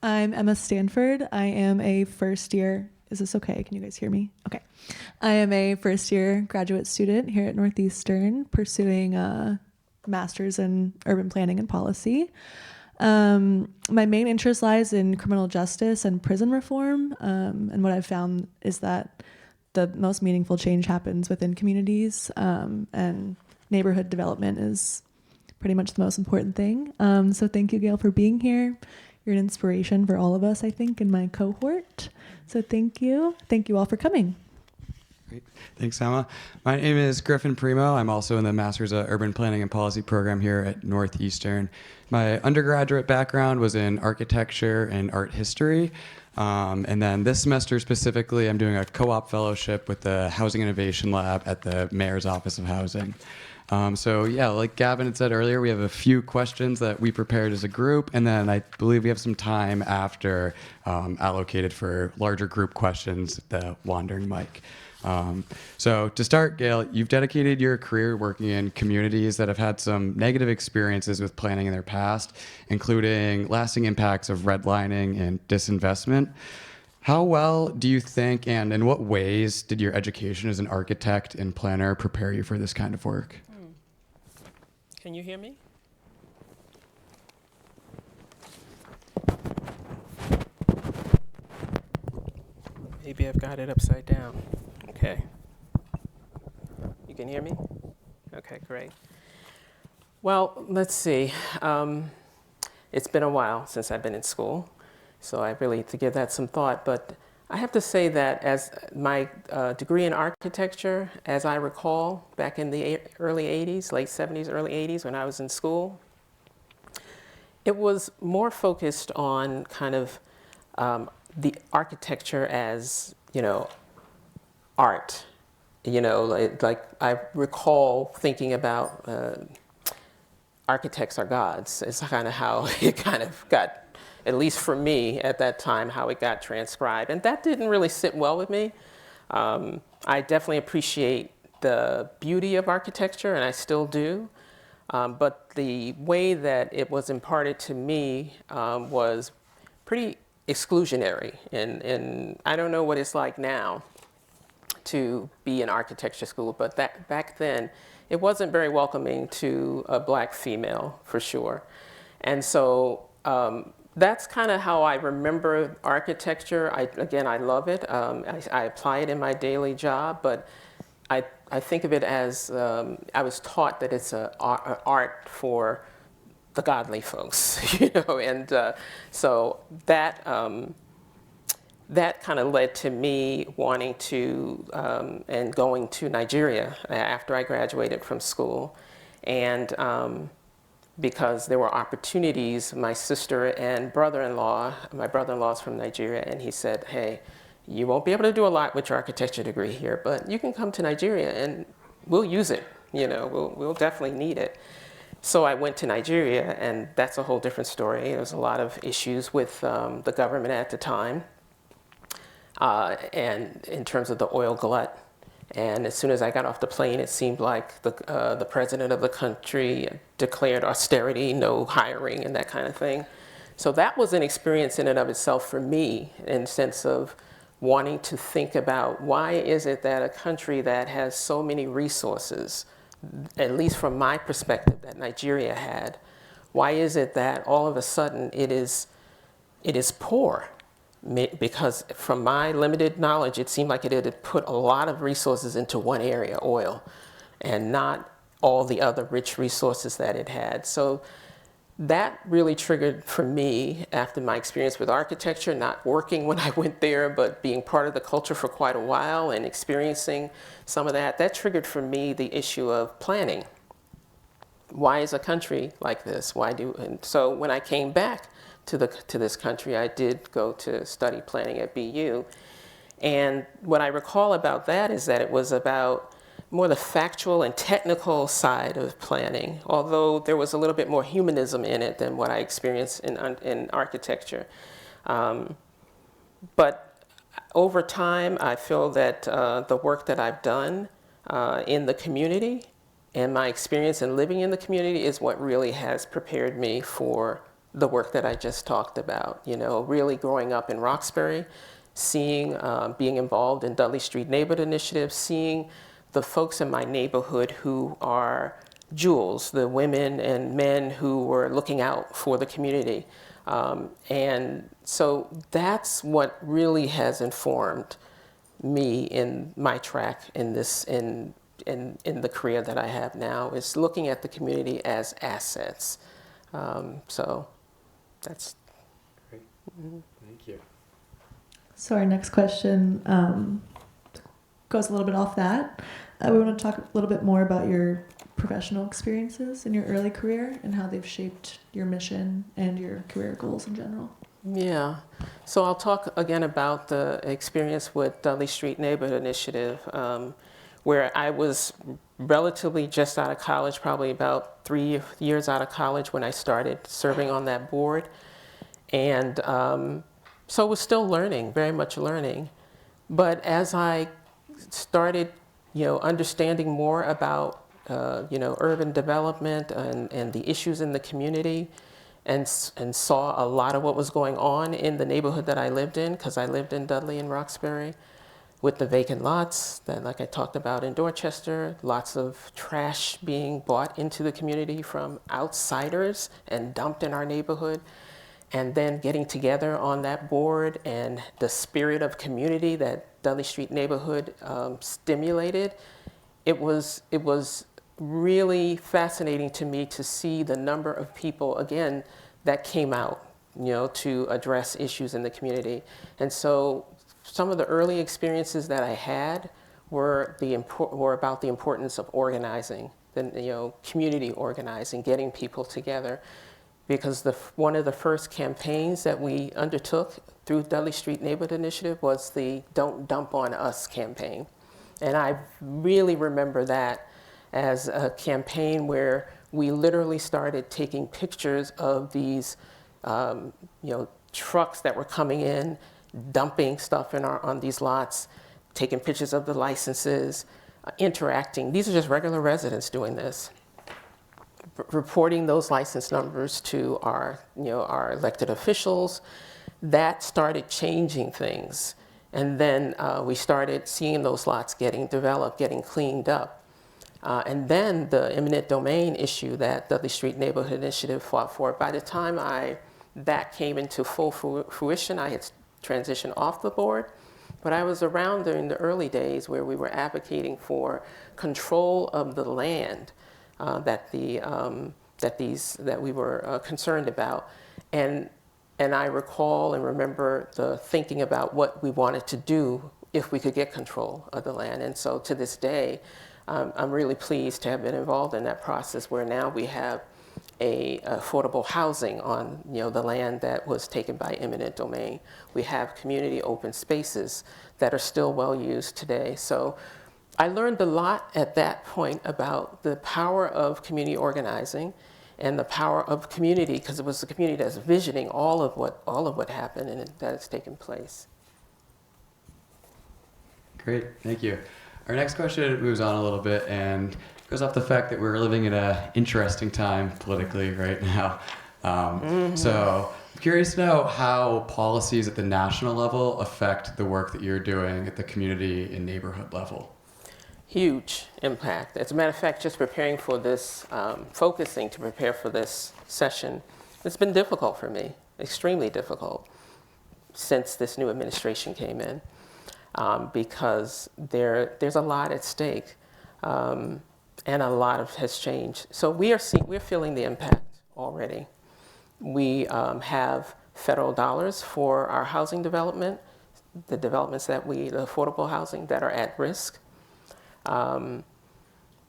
I'm Emma Stanford. I am a first year. Is this okay? Can you guys hear me? Okay. I am a first year graduate student here at Northeastern pursuing a master's in urban planning and policy. My main interest lies in criminal justice and prison reform. And what I've found is that the most meaningful change happens within communities, and neighborhood development is pretty much the most important thing. So thank you, Gail, for being here. You're an inspiration for all of us, I think, in my cohort. So thank you. Thank you all for coming. Great. Thanks, Emma. My name is Griffin Primo. I'm also in the Master's of Urban Planning and Policy program here at Northeastern. My undergraduate background was in architecture and art history. And then this semester specifically, I'm doing a co-op fellowship with the Housing Innovation Lab at the Mayor's Office of Housing. So yeah, like Gavin had said earlier, we have a few questions that we prepared as a group, and then I believe we have some time after allocated for larger group questions, the wandering mic. So to start, Gail, you've dedicated your career working in communities that have had some negative experiences with planning in their past, including lasting impacts of redlining and disinvestment. How well do you think, and in what ways did your education as an architect and planner prepare you for this kind of work? Can you hear me? Maybe I've got it upside down. Okay. You can hear me? Okay, great. Well, let's see. It's been a while since I've been in school, so I really need to give that some thought. But I have to say that as my degree in architecture, as I recall, back in the early 80s, late 70s, early 80s, when I was in school, it was more focused on kind of the architecture as, art. Like I recall thinking about architects are gods. It's kind of how it kind of got, at least for me at that time, how it got transcribed. And that didn't really sit well with me. I definitely appreciate the beauty of architecture, and I still do. But the way that it was imparted to me was pretty exclusionary. And I don't know what it's like now to be in architecture school, but back then, it wasn't very welcoming to a Black female, for sure. And so that's kind of how I remember architecture. Again, I love it. I apply it in my daily job, but I think of it as, I was taught that it's an art for the godly folks, and so that kind of led to me wanting to, and going to Nigeria after I graduated from school. And because there were opportunities, my sister and brother-in-law, my brother-in-law's from Nigeria, and he said, hey, you won't be able to do a lot with your architecture degree here, but you can come to Nigeria and we'll use it. We'll definitely need it. So I went to Nigeria, and that's a whole different story. There was a lot of issues with the government at the time, and in terms of the oil glut. And as soon as I got off the plane, it seemed like the president of the country declared austerity, no hiring, and that kind of thing. So that was an experience in and of itself for me, in the sense of wanting to think about why is it that a country that has so many resources, at least from my perspective, that Nigeria had, why is it that all of a sudden it is poor? Because from my limited knowledge, it seemed like it had put a lot of resources into one area, oil. and not all the other rich resources that it had. So that really triggered for me, after my experience with architecture, not working when I went there, but being part of the culture for quite a while and experiencing some of that, that triggered for me the issue of planning. Why is a country like this? And so when I came back to this country, I did go to study planning at BU. And what I recall about that is that it was about more the factual and technical side of planning, although there was a little bit more humanism in it than what I experienced in architecture. But over time, I feel that the work that I've done in the community and my experience in living in the community is what really has prepared me for the work that I just talked about. You know, really growing up in Roxbury, seeing, being involved in Dudley Street Neighborhood Initiative, seeing the folks in my neighborhood who are jewels, the women and men who were looking out for the community. And so that's what really has informed me in my track in this, in the career that I have now, is looking at the community as assets. So that's great. Thank you. So our next question goes a little bit off that. We want to talk a little bit more about your professional experiences in your early career and how they've shaped your mission and your career goals in general. Yeah. So I'll talk again about the experience with Dudley Street Neighborhood Initiative, where I was relatively just out of college, probably about 3 years out of college when I started serving on that board. And so I was still learning, very much learning. But as I started, understanding more about, urban development and the issues in the community, and saw a lot of what was going on in the neighborhood that I lived in, because I lived in Dudley and Roxbury, with the vacant lots that, like I talked about in Dorchester, lots of trash being brought into the community from outsiders and dumped in our neighborhood. And then getting together on that board and the spirit of community that Dudley Street Neighborhood stimulated, it was really fascinating to me to see the number of people, again, that came out, to address issues in the community. And so some of the early experiences that I had were about the importance of organizing, community organizing, getting people together. Because one of the first campaigns that we undertook through Dudley Street Neighborhood Initiative was the Don't Dump on Us campaign. And I really remember that as a campaign where we literally started taking pictures of these trucks that were coming in, dumping stuff on these lots, taking pictures of the licenses, interacting. These are just regular residents doing this. Reporting those license numbers to our elected officials. That started changing things. And then we started seeing those lots getting developed, getting cleaned up. And then the eminent domain issue that Dudley Street Neighborhood Initiative fought for, by the time that came into full fruition, I had transitioned off the board. But I was around during the early days where we were advocating for control of the land that we were concerned about, and I recall and remember the thinking about what we wanted to do if we could get control of the land. And so to this day, I'm really pleased to have been involved in that process, where now we have affordable housing on the land that was taken by eminent domain. We have community open spaces that are still well used today. So I learned a lot at that point about the power of community organizing and the power of community, because it was the community that's visioning all of what happened and that has taken place. Great, thank you. Our next question moves on a little bit and goes off the fact that we're living in an interesting time politically right now. So I'm curious to know how policies at the national level affect the work that you're doing at the community and neighborhood level. Huge impact. As a matter of fact, just preparing for this, focusing to prepare for this session, it's been difficult for me, extremely difficult, since this new administration came in, because there's a lot at stake. and a lot has changed. So we're feeling the impact already. We have federal dollars for our housing development, the developments the affordable housing that are at risk.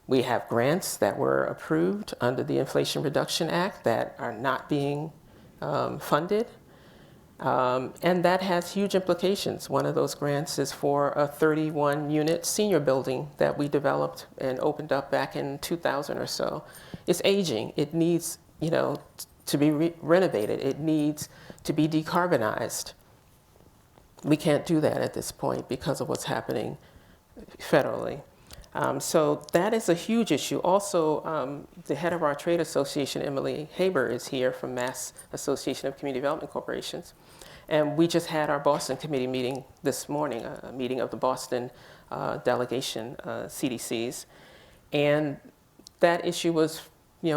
We have grants that were approved under the Inflation Reduction Act that are not being funded. And that has huge implications. One of those grants is for a 31-unit senior building that we developed and opened up back in 2000 or so. It's aging. It needs, to be renovated. It needs to be decarbonized. We can't do that at this point because of what's happening federally. So that is a huge issue. Also, the head of our trade association, Emily Haber, is here from Mass Association of Community Development Corporations. And we just had our Boston committee meeting this morning, a meeting of the Boston delegation, CDCs. And that issue was,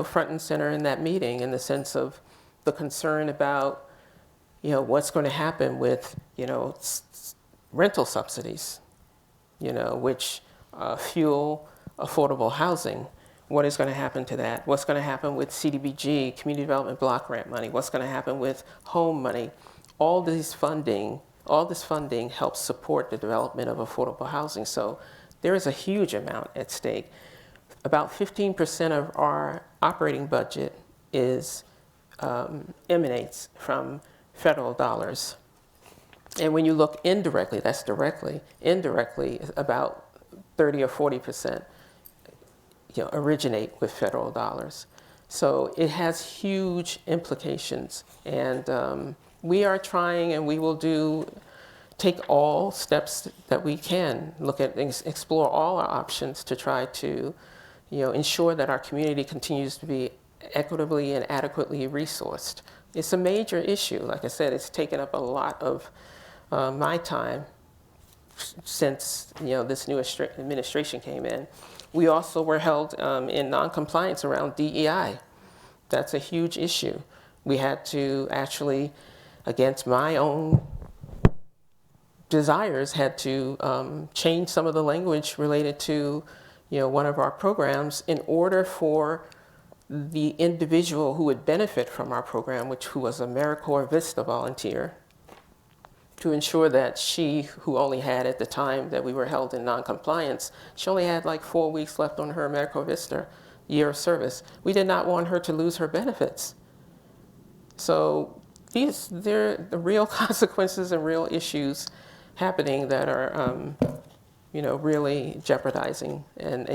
front and center in that meeting in the sense of the concern about, what's going to happen with, rental subsidies, which fuel affordable housing. What is going to happen to that? What's going to happen with CDBG, Community Development Block Grant money? What's going to happen with home money? All this funding helps support the development of affordable housing. So there is a huge amount at stake. About 15% of our operating budget emanates from federal dollars. And when you look indirectly, that's directly, indirectly, about 30 or 40% originate with federal dollars. So it has huge implications. And we are trying, and we will take all steps that we can, look at and explore all our options to try to ensure that our community continues to be equitably and adequately resourced. It's a major issue. Like I said, it's taken up a lot of my time since this new administration came in. We also were held in non-compliance around DEI. That's a huge issue. We had to actually, against my own desires, had to change some of the language related to one of our programs in order for the individual who would benefit from our program, who was a AmeriCorps Vista volunteer, to ensure that she, who only had at the time that we were held in non-compliance, she only had like 4 weeks left on her AmeriCorps Vista year of service. We did not want her to lose her benefits. So there are the real consequences and real issues happening that are, really jeopardizing. And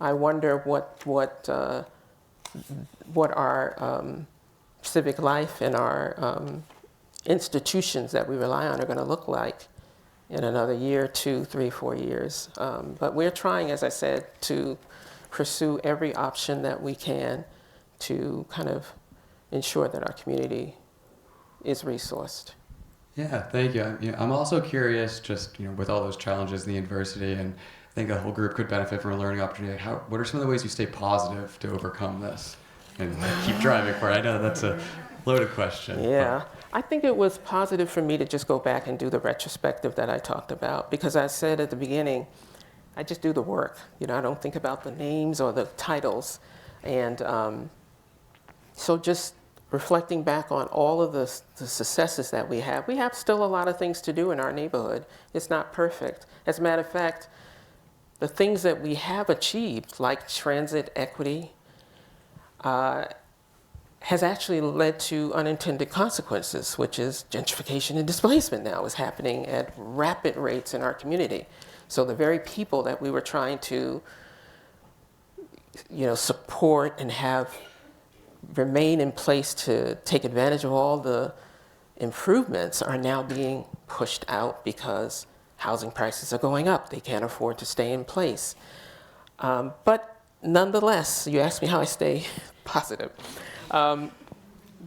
I wonder what our civic life and our institutions that we rely on are going to look like in another year, 2, 3, 4 years. But we're trying, as I said, to pursue every option that we can to kind of ensure that our community is resourced. Yeah, thank you. I'm also curious, just with all those challenges and the adversity, and I think the whole group could benefit from a learning opportunity. What are some of the ways you stay positive to overcome this and keep driving for it? I know that's a loaded question. Yeah, I think it was positive for me to just go back and do the retrospective that I talked about, because I said at the beginning, I just do the work. I don't think about the names or the titles. And so just reflecting back on all of the successes that we have still a lot of things to do in our neighborhood. It's not perfect. As a matter of fact, the things that we have achieved, like transit equity, has actually led to unintended consequences, which is gentrification and displacement now is happening at rapid rates in our community. So the very people that we were trying to, support and have remain in place to take advantage of all the improvements are now being pushed out because housing prices are going up. They can't afford to stay in place. But nonetheless, you asked me how I stay positive.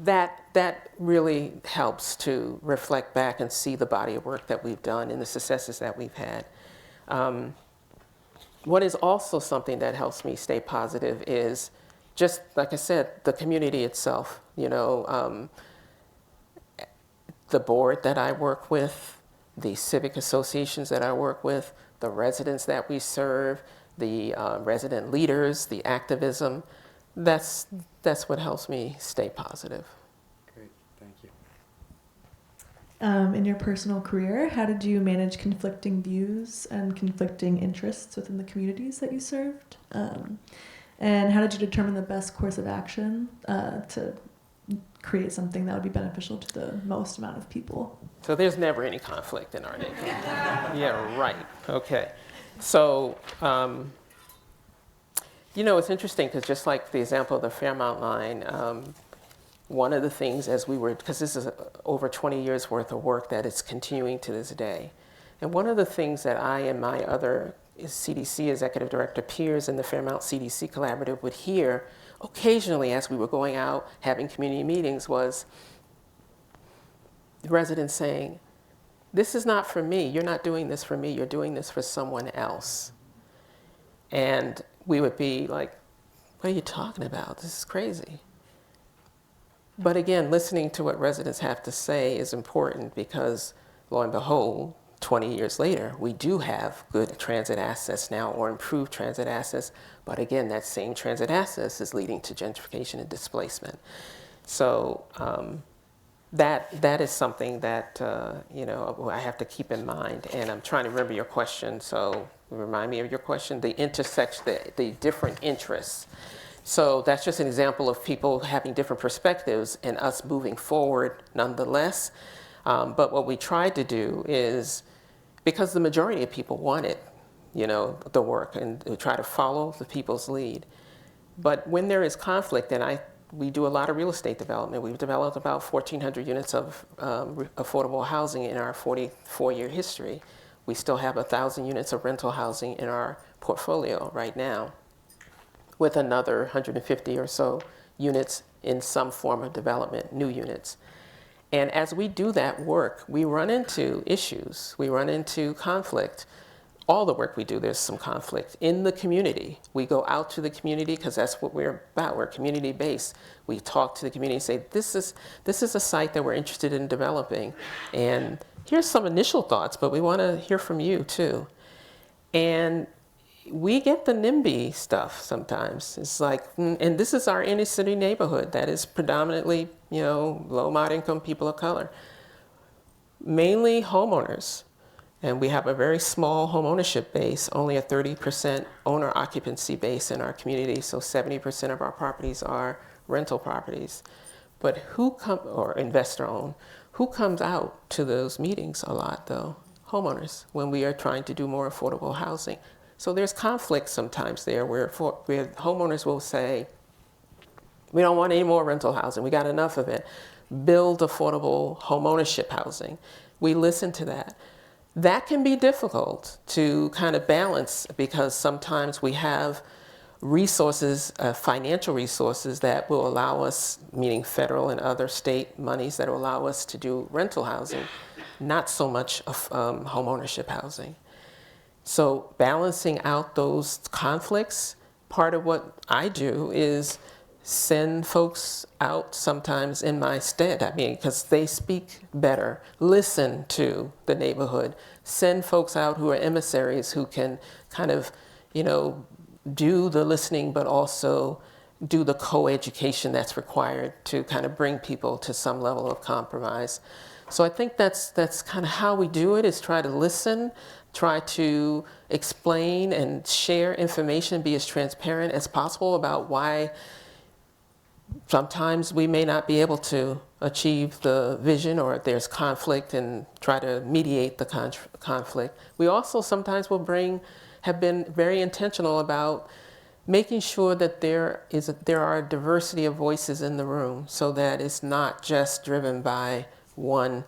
That really helps to reflect back and see the body of work that we've done and the successes that we've had. What is also something that helps me stay positive is just, like I said, the community itself. The board that I work with, the civic associations that I work with, the residents that we serve, the resident leaders, the activism. That's what helps me stay positive. Great, thank you. In your personal career, how did you manage conflicting views and conflicting interests within the communities that you served? And how did you determine the best course of action to create something that would be beneficial to the most amount of people? So there's never any conflict in our neighborhood. Yeah, right. Okay. So, you know, it's interesting because just like the example of the Fairmount line, one of the things as we were, because this is over 20 years worth of work that is continuing to this day. And one of the things that I and my other CDC executive director peers in the Fairmount CDC Collaborative would hear occasionally as we were going out having community meetings was residents saying, this is not for me, you're not doing this for me, you're doing this for someone else. And we would be like, what are you talking about? This is crazy. But again, listening to what residents have to say is important because lo and behold, 20 years later, we do have good transit access now or improved transit access. But again, that same transit access is leading to gentrification and displacement. So that is something that, you know, I have to keep in mind. And I'm trying to remember your question. So remind me of your question, the different interests. So that's just an example of people having different perspectives and us moving forward nonetheless. But what we tried to do is, because the majority of people wanted, you know, the work, and we try to follow the people's lead. But when there is conflict, and we do a lot of real estate development. We've developed about 1,400 units of affordable housing in our 44-year history. We still have 1,000 units of rental housing in our portfolio right now, with another 150 or so units in some form of development, new units. And as we do that work, we run into issues. We run into conflict. All the work we do, there's some conflict in the community. We go out to the community because that's what we're about. We're community-based. We talk to the community and say, this is a site that we're interested in developing. And here's some initial thoughts, but we want to hear from you too. And we get the NIMBY stuff sometimes. It's like, and this is our inner city neighborhood that is predominantly, you know, low moderate income people of color, mainly homeowners. And we have a very small home ownership base, only a 30% owner occupancy base in our community. So 70% of our properties are rental properties. But or investor owned, who comes out to those meetings a lot though? Homeowners, when we are trying to do more affordable housing. So there's conflict sometimes there where homeowners will say, we don't want any more rental housing, we got enough of it. Build affordable home ownership housing. We listen to that. That can be difficult to kind of balance because sometimes we have resources, financial resources that will allow us, meaning federal and other state monies that will allow us to do rental housing, not so much of home ownership housing. So balancing out those conflicts, part of what I do is send folks out sometimes in my stead. I mean, because they speak better, listen to the neighborhood, send folks out who are emissaries who can kind of, you know, do the listening, but also do the co-education that's required to kind of bring people to some level of compromise. So I think that's kind of how we do it, is try to listen, try to explain and share information, be as transparent as possible about why sometimes we may not be able to achieve the vision or there's conflict, and try to mediate the conflict. We also sometimes have been very intentional about making sure that there are a diversity of voices in the room so that it's not just driven by one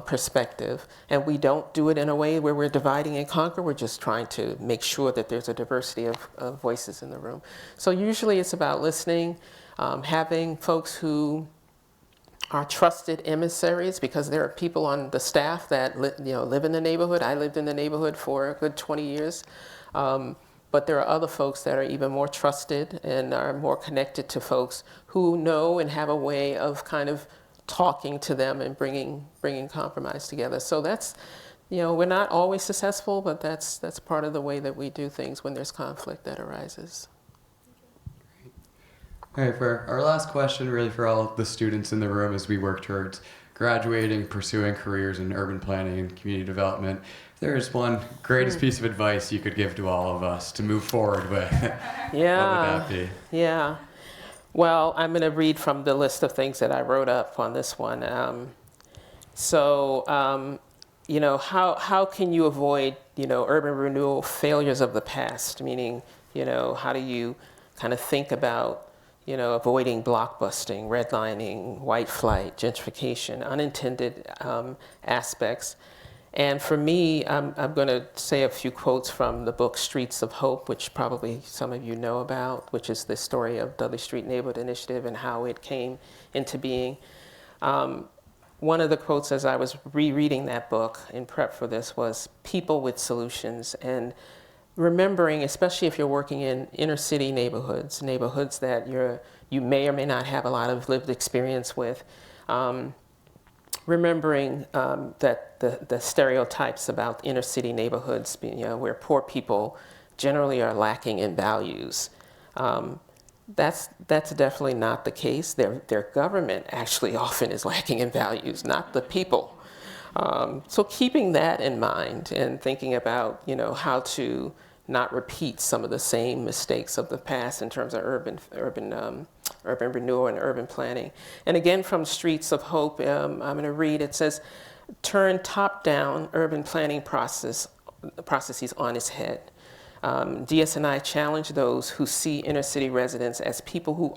perspective. And we don't do it in a way where we're dividing and conquer. We're just trying to make sure that there's a diversity of voices in the room. So usually it's about listening, having folks who are trusted emissaries, because there are people on the staff that live in the neighborhood. I lived in the neighborhood for a good 20 years. But there are other folks that are even more trusted and are more connected to folks who know and have a way of kind of talking to them and bringing compromise together. So that's we're not always successful, but that's part of the way that we do things when there's conflict that arises. All right, for our last question, really for all the students in the room as we work towards graduating, pursuing careers in urban planning and community development, if there is one greatest piece of advice you could give to all of us to move forward with, what would that be? Yeah. Well, I'm going to read from the list of things that I wrote up on this one. How can you avoid, urban renewal failures of the past? Meaning, how do you kind of think about, avoiding blockbusting, redlining, white flight, gentrification, unintended aspects. And for me, I'm going to say a few quotes from the book Streets of Hope, which probably some of you know about, which is the story of Dudley Street Neighborhood Initiative and how it came into being. One of the quotes as I was rereading that book in prep for this was people with solutions, and remembering, especially if you're working in inner city neighborhoods that you may or may not have a lot of lived experience with, remembering that the stereotypes about inner city neighborhoods, where poor people generally are lacking in values. That's definitely not the case. Their government actually often is lacking in values, not the people. So keeping that in mind and thinking about, how to not repeat some of the same mistakes of the past in terms of urban renewal and urban planning. And again, from Streets of Hope, I'm going to read, it says, turn top-down urban planning processes on its head. DS&I challenge those who see inner city residents as people who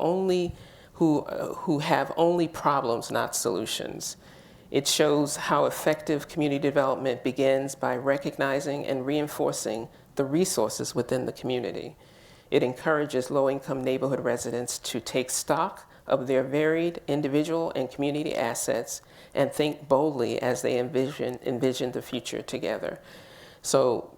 have only problems, not solutions. It shows how effective community development begins by recognizing and reinforcing the resources within the community. It encourages low-income neighborhood residents to take stock of their varied individual and community assets and think boldly as they envision the future together. So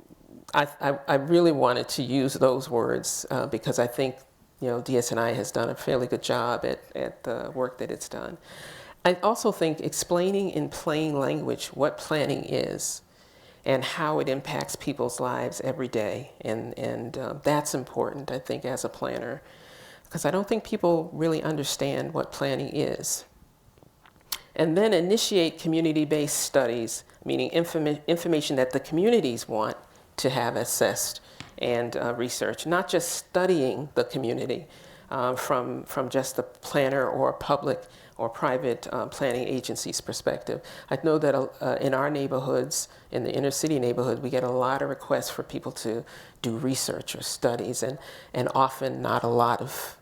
I really wanted to use those words because I think DS&I has done a fairly good job at the work that it's done. I also think explaining in plain language what planning is and how it impacts people's lives every day. And that's important, I think, as a planner, because I don't think people really understand what planning is. And then initiate community-based studies, meaning information that the communities want to have assessed and researched, not just studying the community from just the planner or public or private planning agency's perspective. I know that in our neighborhoods, in the inner city neighborhood, we get a lot of requests for people to do research or studies, and often not a lot of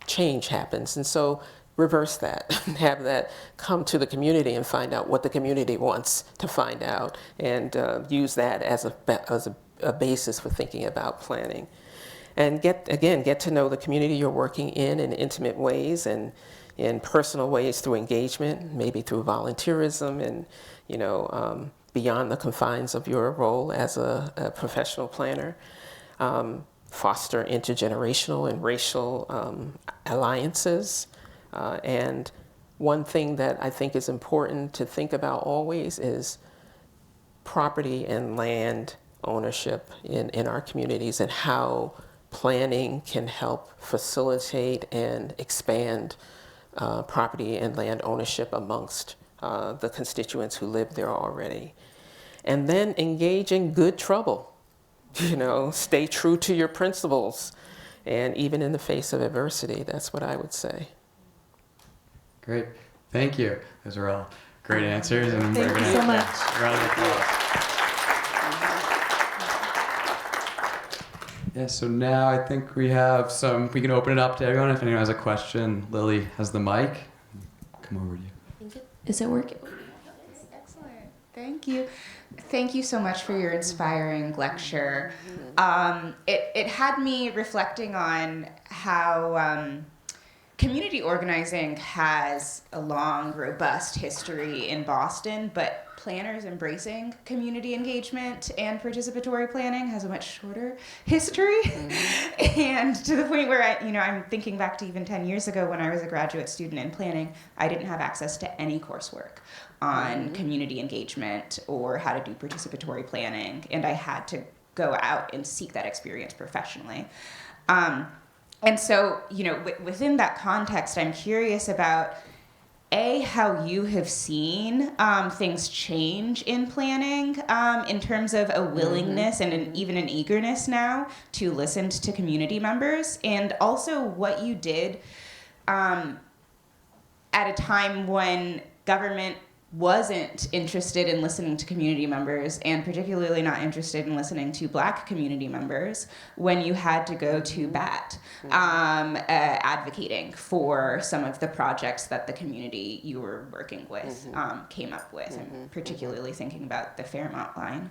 change happens. And so reverse that and have that come to the community and find out what the community wants to find out, and use that as a basis for thinking about planning. And get to know the community you're working in intimate ways and in personal ways through engagement, maybe through volunteerism and beyond the confines of your role as a professional planner. Foster intergenerational and racial alliances. And one thing that I think is important to think about always is property and land ownership in our communities, and how planning can help facilitate and expand property and land ownership amongst the constituents who live there already. And then engage in good trouble. Stay true to your principles, and even in the face of adversity. That's what I would say. Great. Thank you. Those are all great answers. And Thank you so much. Round of applause. Yeah, so now I think we can open it up to everyone. If anyone has a question, Lily has the mic. Come over to you. Is it working? Excellent. Thank you. Thank you so much for your inspiring lecture. It had me reflecting on how community organizing has a long, robust history in Boston, but planners embracing community engagement and participatory planning has a much shorter history. And to the point where I'm thinking back to even 10 years ago when I was a graduate student in planning, I didn't have access to any coursework on community engagement or how to do participatory planning, and I had to go out and seek that experience professionally. And so, within that context, I'm curious about how you have seen things change in planning in terms of a willingness and even an eagerness now to listen to community members, and also what you did at a time when government wasn't interested in listening to community members, and particularly not interested in listening to Black community members, when you had to go to bat advocating for some of the projects that the community you were working with came up with. I'm particularly thinking about the Fairmont line.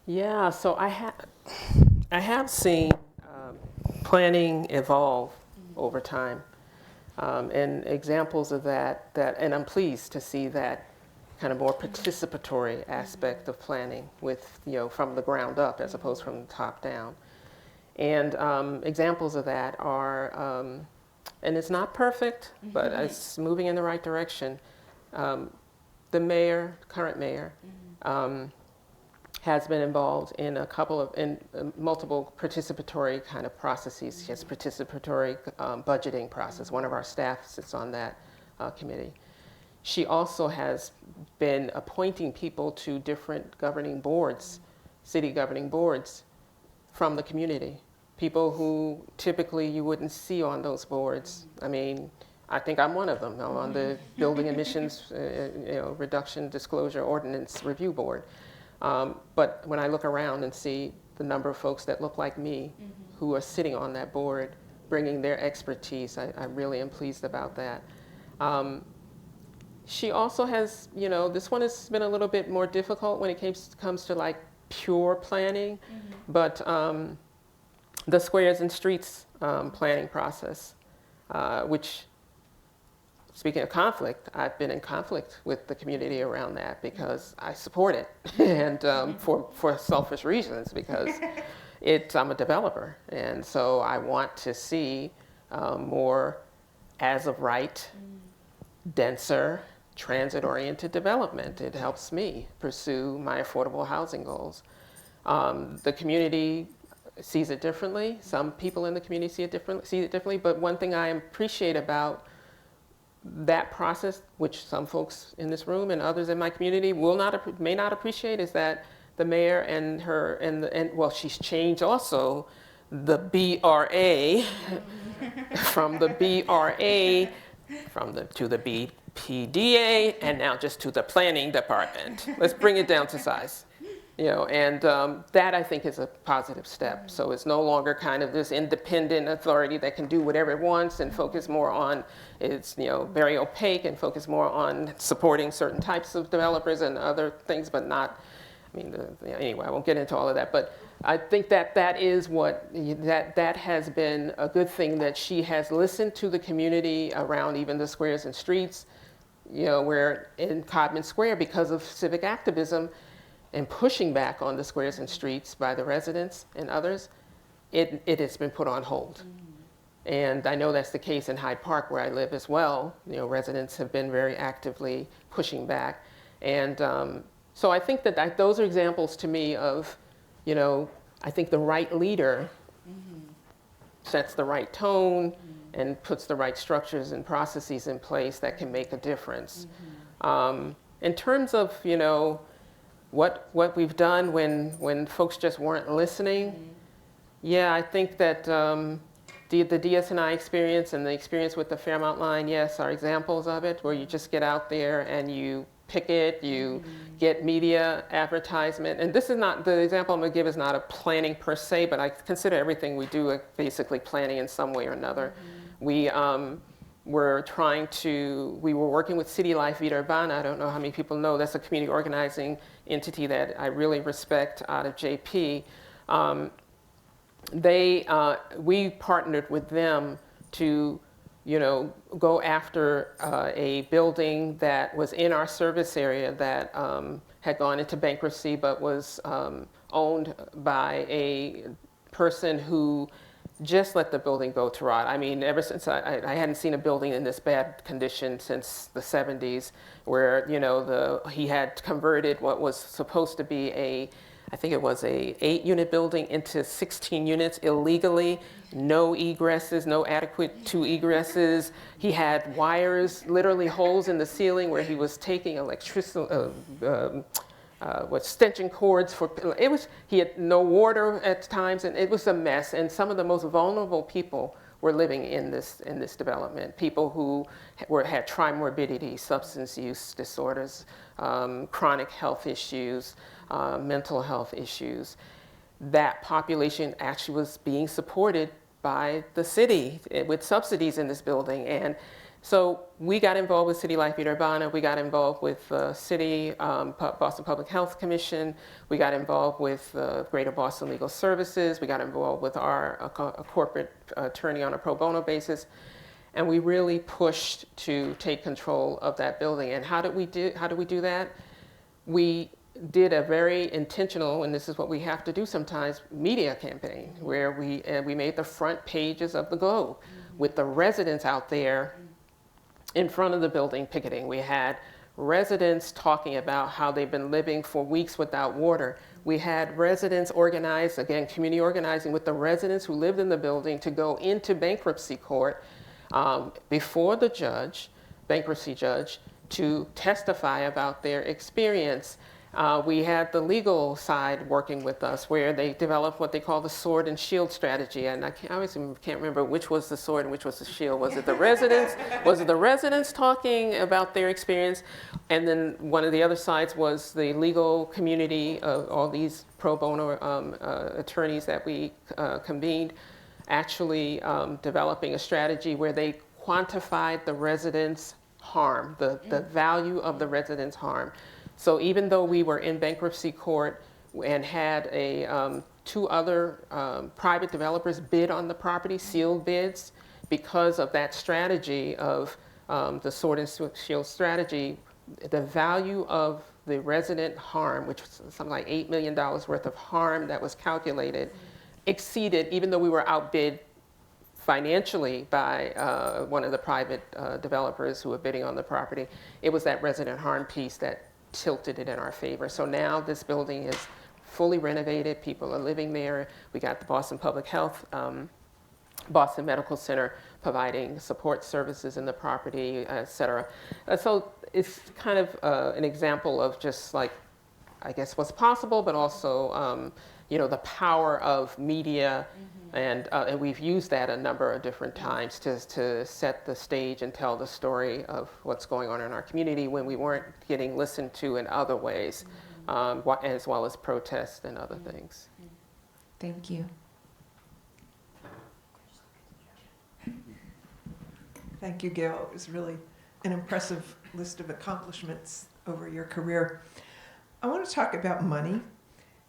Yeah, so I have seen planning evolve over time. And examples of that, and I'm pleased to see that kind of more participatory aspect of planning with, from the ground up as opposed from the top down. And examples of that are, and it's not perfect, but it's moving in the right direction. The mayor, current mayor, has been involved in multiple participatory kind of processes. She has a participatory budgeting process. One of our staff sits on that committee. She also has been appointing people to different governing boards, city governing boards from the community. People who typically you wouldn't see on those boards. I mean, I think I'm one of them. I'm on the Building Emissions Reduction Disclosure Ordinance Review Board. But when I look around and see the number of folks that look like me who are sitting on that board, bringing their expertise, I really am pleased about that. She also has, this one has been a little bit more difficult when it comes to like pure planning, but the Squares and Streets planning process, which, speaking of conflict, I've been in conflict with the community around that because I support it, and for selfish reasons, because I'm a developer, and so I want to see more as of right, denser, transit-oriented development. It helps me pursue my affordable housing goals. The community sees it differently. Some people in the community see it differently, but one thing I appreciate about that process, which some folks in this room and others in my community may not appreciate, is that the mayor and she's changed also the BRA from the BRA to the BPDA, and now just to the planning department. Let's bring it down to size. And that I think is a positive step. So it's no longer kind of this independent authority that can do whatever it wants and focus more on, it's very opaque and focus more on supporting certain types of developers and other things, but not, anyway, I won't get into all of that. But I think that is that has been a good thing, that she has listened to the community around even the Squares and Streets, where in Codman Square, because of civic activism, and pushing back on the Squares and Streets by the residents and others, it has been put on hold. And I know that's the case in Hyde Park, where I live as well. Residents have been very actively pushing back. And so I think that those are examples to me of, I think the right leader sets the right tone and puts the right structures and processes in place that can make a difference. In terms of, what we've done when folks just weren't listening. Yeah, I think that the DS&I experience and the experience with the Fairmont line, yes, are examples of it, where you just get out there and you picket, you get media advertisement. And this is not, the example I'm gonna give is not a planning per se, but I consider everything we do basically planning in some way or another. We were working with City Life Vida Urbana. I don't know how many people know, that's a community organizing entity that I really respect out of JP. We partnered with them to you know, go after a building that was in our service area that had gone into bankruptcy but was owned by a person who just let the building go to rot. I mean, ever since I hadn't seen a building in this bad condition since the 70s, where, you know, he had converted what was supposed to be I think it was a 8-unit building into 16 units illegally, no egresses, no adequate 2 egresses. He had wires, literally holes in the ceiling where he was taking electricity, extension cords for, he had no water at times, and it was a mess. And some of the most vulnerable people were living in this development. People who had trimorbidity, substance use disorders, chronic health issues, mental health issues. That population actually was being supported by the city with subsidies in this building. And so we got involved with City Life Urbana. We got involved with City, Boston Public Health Commission. We got involved with Greater Boston Legal Services. We got involved with our corporate attorney on a pro bono basis. And we really pushed to take control of that building. And how do we do that? We did a very intentional, and this is what we have to do sometimes, media campaign, where we made the front pages of the Globe with the residents out there in front of the building picketing. We had residents talking about how they've been living for weeks without water. We had residents organized, again, community organizing with the residents who lived in the building to go into bankruptcy court before the judge, bankruptcy judge, to testify about their experience. We had the legal side working with us, where they developed what they call the sword and shield strategy. And I always can't remember which was the sword and which was the shield. Was it the residents? Was it the residents talking about their experience? And then one of the other sides was the legal community of all these pro bono attorneys that we convened, actually developing a strategy where they quantified the residents' harm, the value of the residents' harm. So even though we were in bankruptcy court and had 2 other private developers bid on the property, sealed bids, because of that strategy of the sword and shield strategy, the value of the resident harm, which was something like $8 million worth of harm that was calculated, exceeded, even though we were outbid financially by one of the private developers who were bidding on the property, it was that resident harm piece that tilted it in our favor. So now this building is fully renovated. People are living there. We got the Boston Public Health, Boston Medical Center providing support services in the property, et cetera. So it's kind of an example of just like, I guess, what's possible, but also you know, the power of media. And we've used that a number of different times to set the stage and tell the story of what's going on in our community when we weren't getting listened to in other ways, as well as protests and other things. Thank you. Thank you, Gail. It was really an impressive list of accomplishments over your career. I want to talk about money,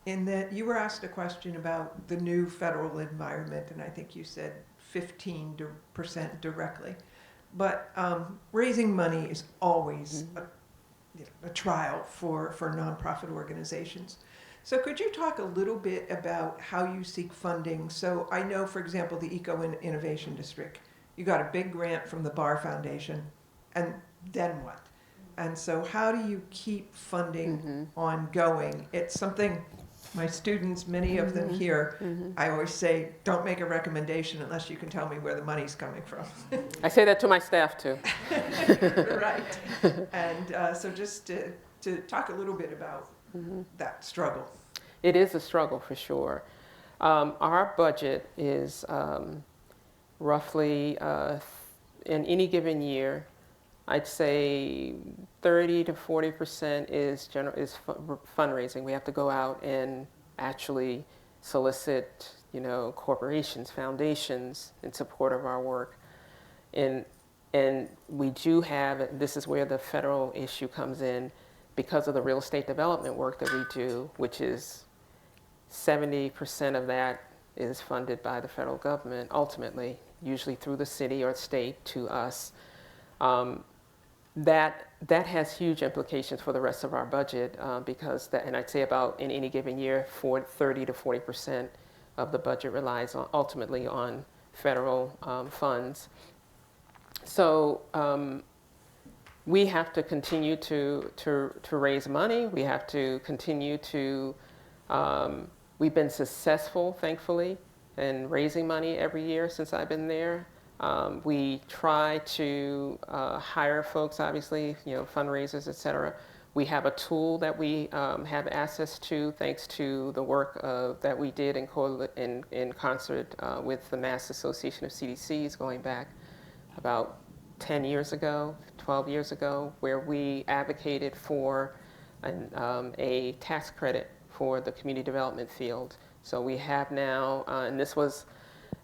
in that you were asked a question about the new federal environment, and I think you said 15% directly. But raising money is always a trial for nonprofit organizations. So could you talk a little bit about how you seek funding? So I know, for example, the Eco Innovation District, you got a big grant from the Barr Foundation, and then what? And so how do you keep funding ongoing? It's something my students, many of them here, I always say, don't make a recommendation unless you can tell me where the money's coming from. I say that to my staff too. Right. And so just to talk a little bit about that struggle. It is a struggle for sure. Our budget is roughly, in any given year, I'd say 30 to 40% is fundraising. We have to go out and actually solicit, you know, corporations, foundations in support of our work. And we do have, this is where the federal issue comes in, because of the real estate development work that we do, which is 70% of that is funded by the federal government ultimately, usually through the city or state to us, that has huge implications for the rest of our budget because that, and I'd say about in any given year, 30 to 40% of the budget relies ultimately on federal funds. So we have to continue to raise money. We have to continue to, we've been successful, thankfully, in raising money every year since I've been there. We try to hire folks, obviously, fundraisers, et cetera. We have a tool that we have access to thanks to the work that we did in concert with the Mass Association of CDCs going back about 10 years ago, 12 years ago, where we advocated for a tax credit for the community development field. So we have now, and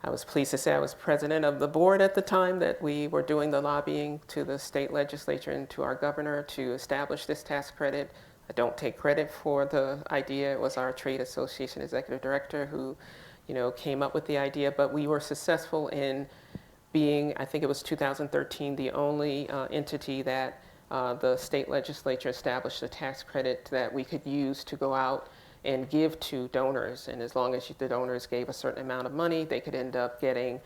I was pleased to say I was president of the board at the time that we were doing the lobbying to the state legislature and to our governor to establish this tax credit. I don't take credit for the idea. It was our trade association executive director who, came up with the idea, but we were successful in being, I think it was 2013, the only entity that the state legislature established a tax credit that we could use to go out and give to donors. And as long as the donors gave a certain amount of money, they could end up getting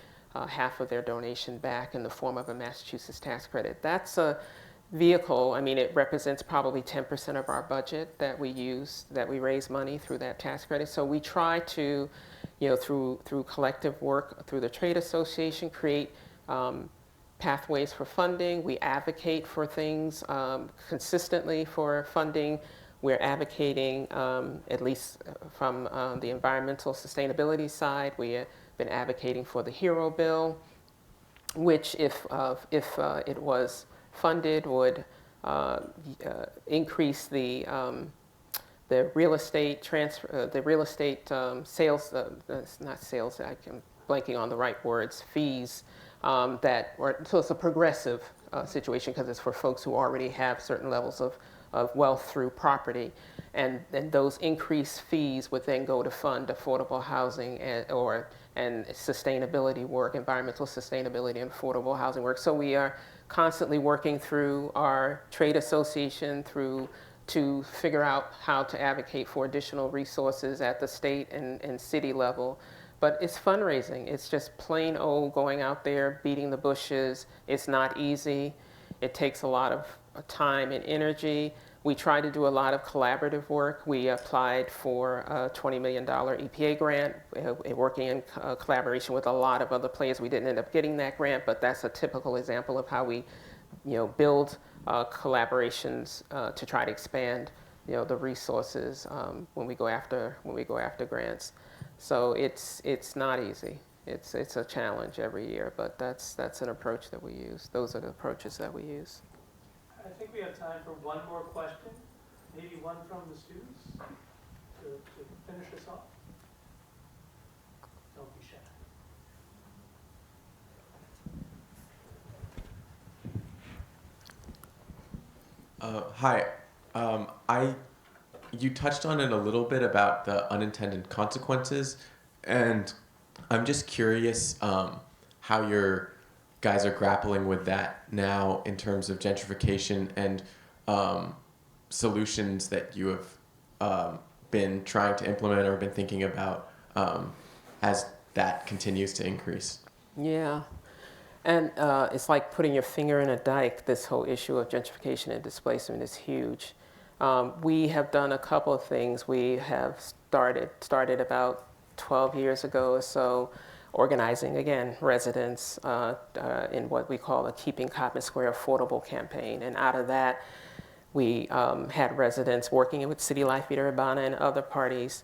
half of their donation back in the form of a Massachusetts tax credit. That's a vehicle. I mean, it represents probably 10% of our budget that we use, that we raise money through that tax credit. So we try to, through collective work, through the trade association, create pathways for funding. We advocate for things consistently for funding. We're advocating, at least from the environmental sustainability side, we have been advocating for the HERO bill, which, if it was funded, would increase the real estate transfer, the real estate sales, not sales. I'm blanking on the right words. Fees so it's a progressive situation because it's for folks who already have certain levels of wealth through property, and those increased fees would then go to fund affordable housing and sustainability work, environmental sustainability and affordable housing work. So we are constantly working through our trade association to figure out how to advocate for additional resources at the state and city level. But it's fundraising. It's just plain old going out there, beating the bushes. It's not easy. It takes a lot of time and energy. We try to do a lot of collaborative work. We applied for a $20 million EPA grant, working in collaboration with a lot of other players. We didn't end up getting that grant, but that's a typical example of how we, build collaborations to try to expand, the resources when we go after grants. So it's not easy. It's a challenge every year, but that's an approach that we use. Those are the approaches that we use. I think we have time for one more question, maybe one from the students to finish us off. Don't be shy. Hi. You touched on it a little bit about the unintended consequences, and I'm just curious how your guys are grappling with that now in terms of gentrification and solutions that you have been trying to implement or been thinking about as that continues to increase. Yeah. And it's like putting your finger in a dike. This whole issue of gentrification and displacement is huge. We have done a couple of things. We have started about 12 years ago or so, organizing, again, residents in what we call a Keeping Codman Square Affordable campaign. And out of that, we had residents working with City Life Vida Urbana and other parties,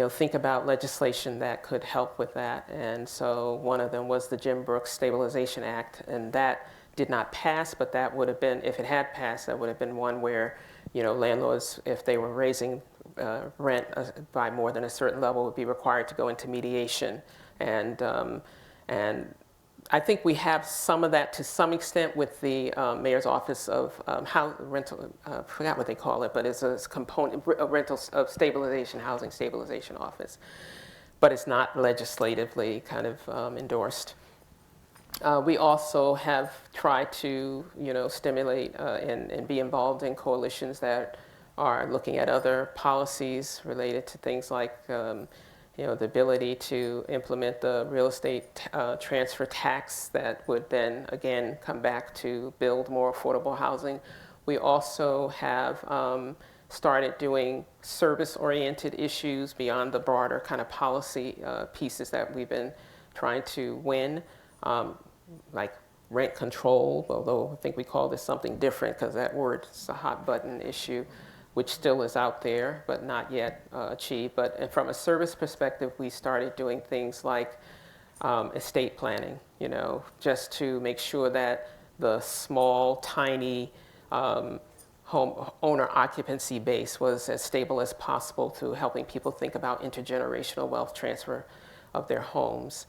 think about legislation that could help with that. And so one of them was the Jim Brooks Stabilization Act, and that did not pass, but that would have been, if it had passed, that would have been one where, landlords, if they were raising rent by more than a certain level, would be required to go into mediation. And I think we have some of that to some extent with the Mayor's Office of Rental, I forgot what they call it, but it's a component, a rental of stabilization, housing stabilization office. But it's not legislatively kind of endorsed. We also have tried to, stimulate and be involved in coalitions that are looking at other policies related to things like, the ability to implement the real estate transfer tax that would then again come back to build more affordable housing. We also have started doing service-oriented issues beyond the broader kind of policy pieces that we've been trying to win, like rent control, although I think we call this something different because that word is a hot button issue, which still is out there but not yet achieved. But from a service perspective, we started doing things like estate planning, just to make sure that the small, tiny home owner occupancy base was as stable as possible, to helping people think about intergenerational wealth transfer of their homes.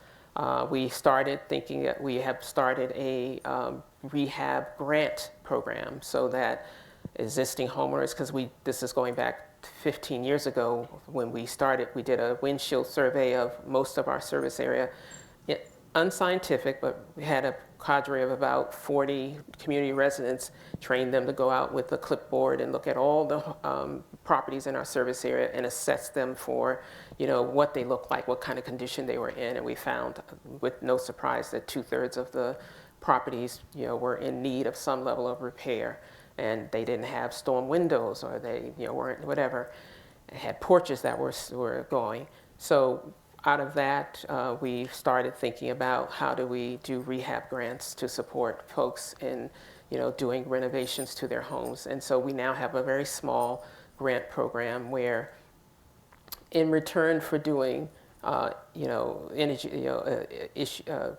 We started thinking that we have started a rehab grant program so that existing homeowners, because this is going back 15 years ago when we started, we did a windshield survey of most of our service area. Unscientific, but we had a cadre of about 40 community residents, trained them to go out with a clipboard and look at all the properties in our service area and assess them for, what they look like, what kind of condition they were in. And we found, with no surprise, that 2/3 of the properties, were in need of some level of repair. And they didn't have storm windows, or they, weren't whatever, had porches that were going. So out of that, we started thinking about how do we do rehab grants to support folks in, doing renovations to their homes. And so we now have a very small grant program where, in return for doing, energy,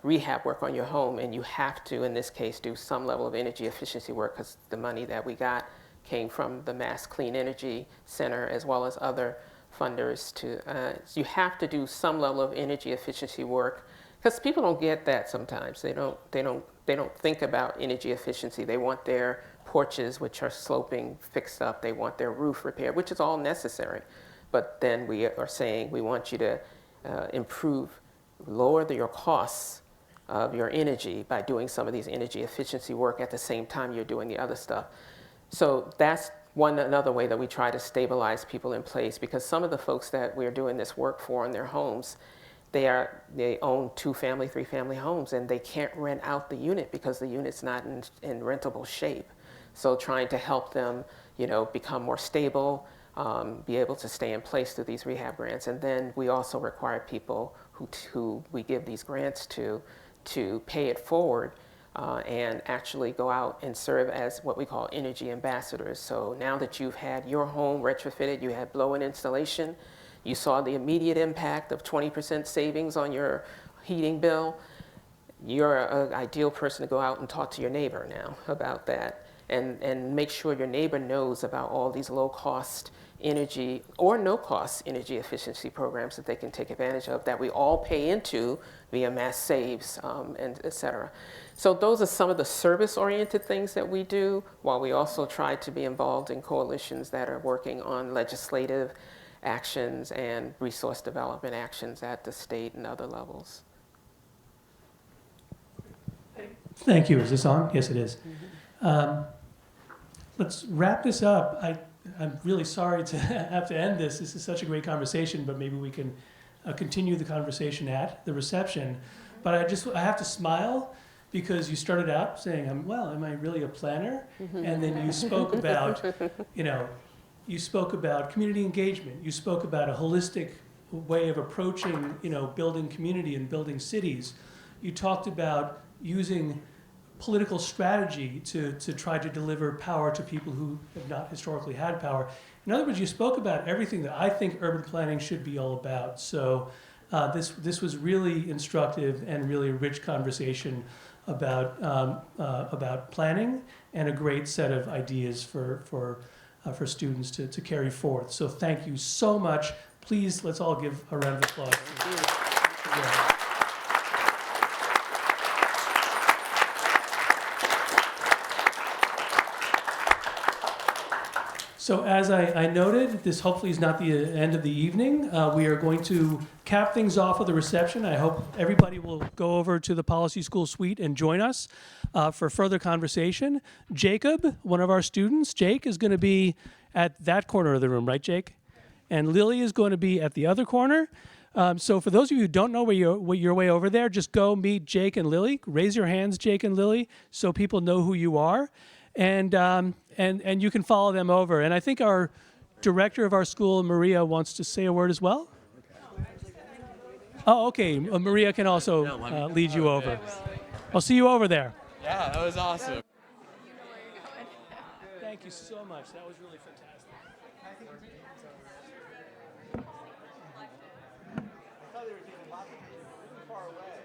rehab work on your home, and you have to, in this case, do some level of energy efficiency work because the money that we got came from the Mass Clean Energy Center as well as other funders. You have to do some level of energy efficiency work because people don't get that sometimes. They don't think about energy efficiency. They want their porches, which are sloping, fixed up. They want their roof repaired, which is all necessary. But then we are saying we want you to lower your costs of your energy by doing some of these energy efficiency work at the same time you're doing the other stuff. So that's another way that we try to stabilize people in place, because some of the folks that we're doing this work for in their homes, they own 2-family, 3-family homes, and they can't rent out the unit because the unit's not in rentable shape. So trying to help them, become more stable, be able to stay in place through these rehab grants. And then we also require people who we give these grants to pay it forward and actually go out and serve as what we call energy ambassadors. So now that you've had your home retrofitted, you had blow-in installation, you saw the immediate impact of 20% savings on your heating bill, you're an ideal person to go out and talk to your neighbor now about that, and make sure your neighbor knows about all these low-cost energy or no-cost energy efficiency programs that they can take advantage of, that we all pay into via Mass Saves, and et cetera. So those are some of the service-oriented things that we do, while we also try to be involved in coalitions that are working on legislative actions and resource development actions at the state and other levels. Thank you. Is this on? Yes, it is. Let's wrap this up. I'm really sorry to have to end this. This is such a great conversation, but maybe we can continue the conversation at the reception. But I have to smile because you started out saying, am I really a planner? And then you spoke about, you spoke about community engagement. You spoke about a holistic way of approaching, building community and building cities. You talked about using political strategy to try to deliver power to people who have not historically had power. In other words, you spoke about everything that I think urban planning should be all about. So this was really instructive and really a rich conversation about planning, and a great set of ideas for students to carry forth. So thank you so much. Please, let's all give a round of applause. Yeah. So as I noted, this hopefully is not the end of the evening. We are going to cap things off with a reception. I hope everybody will go over to the Policy School Suite and join us for further conversation. Jacob, one of our students, Jake, is going to be at that corner of the room, right, Jake? And Lily is going to be at the other corner. So for those of you who don't know where your way over there, just go meet Jake and Lily. Raise your hands, Jake and Lily, so people know who you are. And you can follow them over. And I think our director of our school, Maria, wants to say a word as well. Oh, okay. Maria can also lead you over. I'll see you over there. Yeah, that was awesome. Thank you so much. That was really fantastic. I thought they were taking lots of pictures. Far away.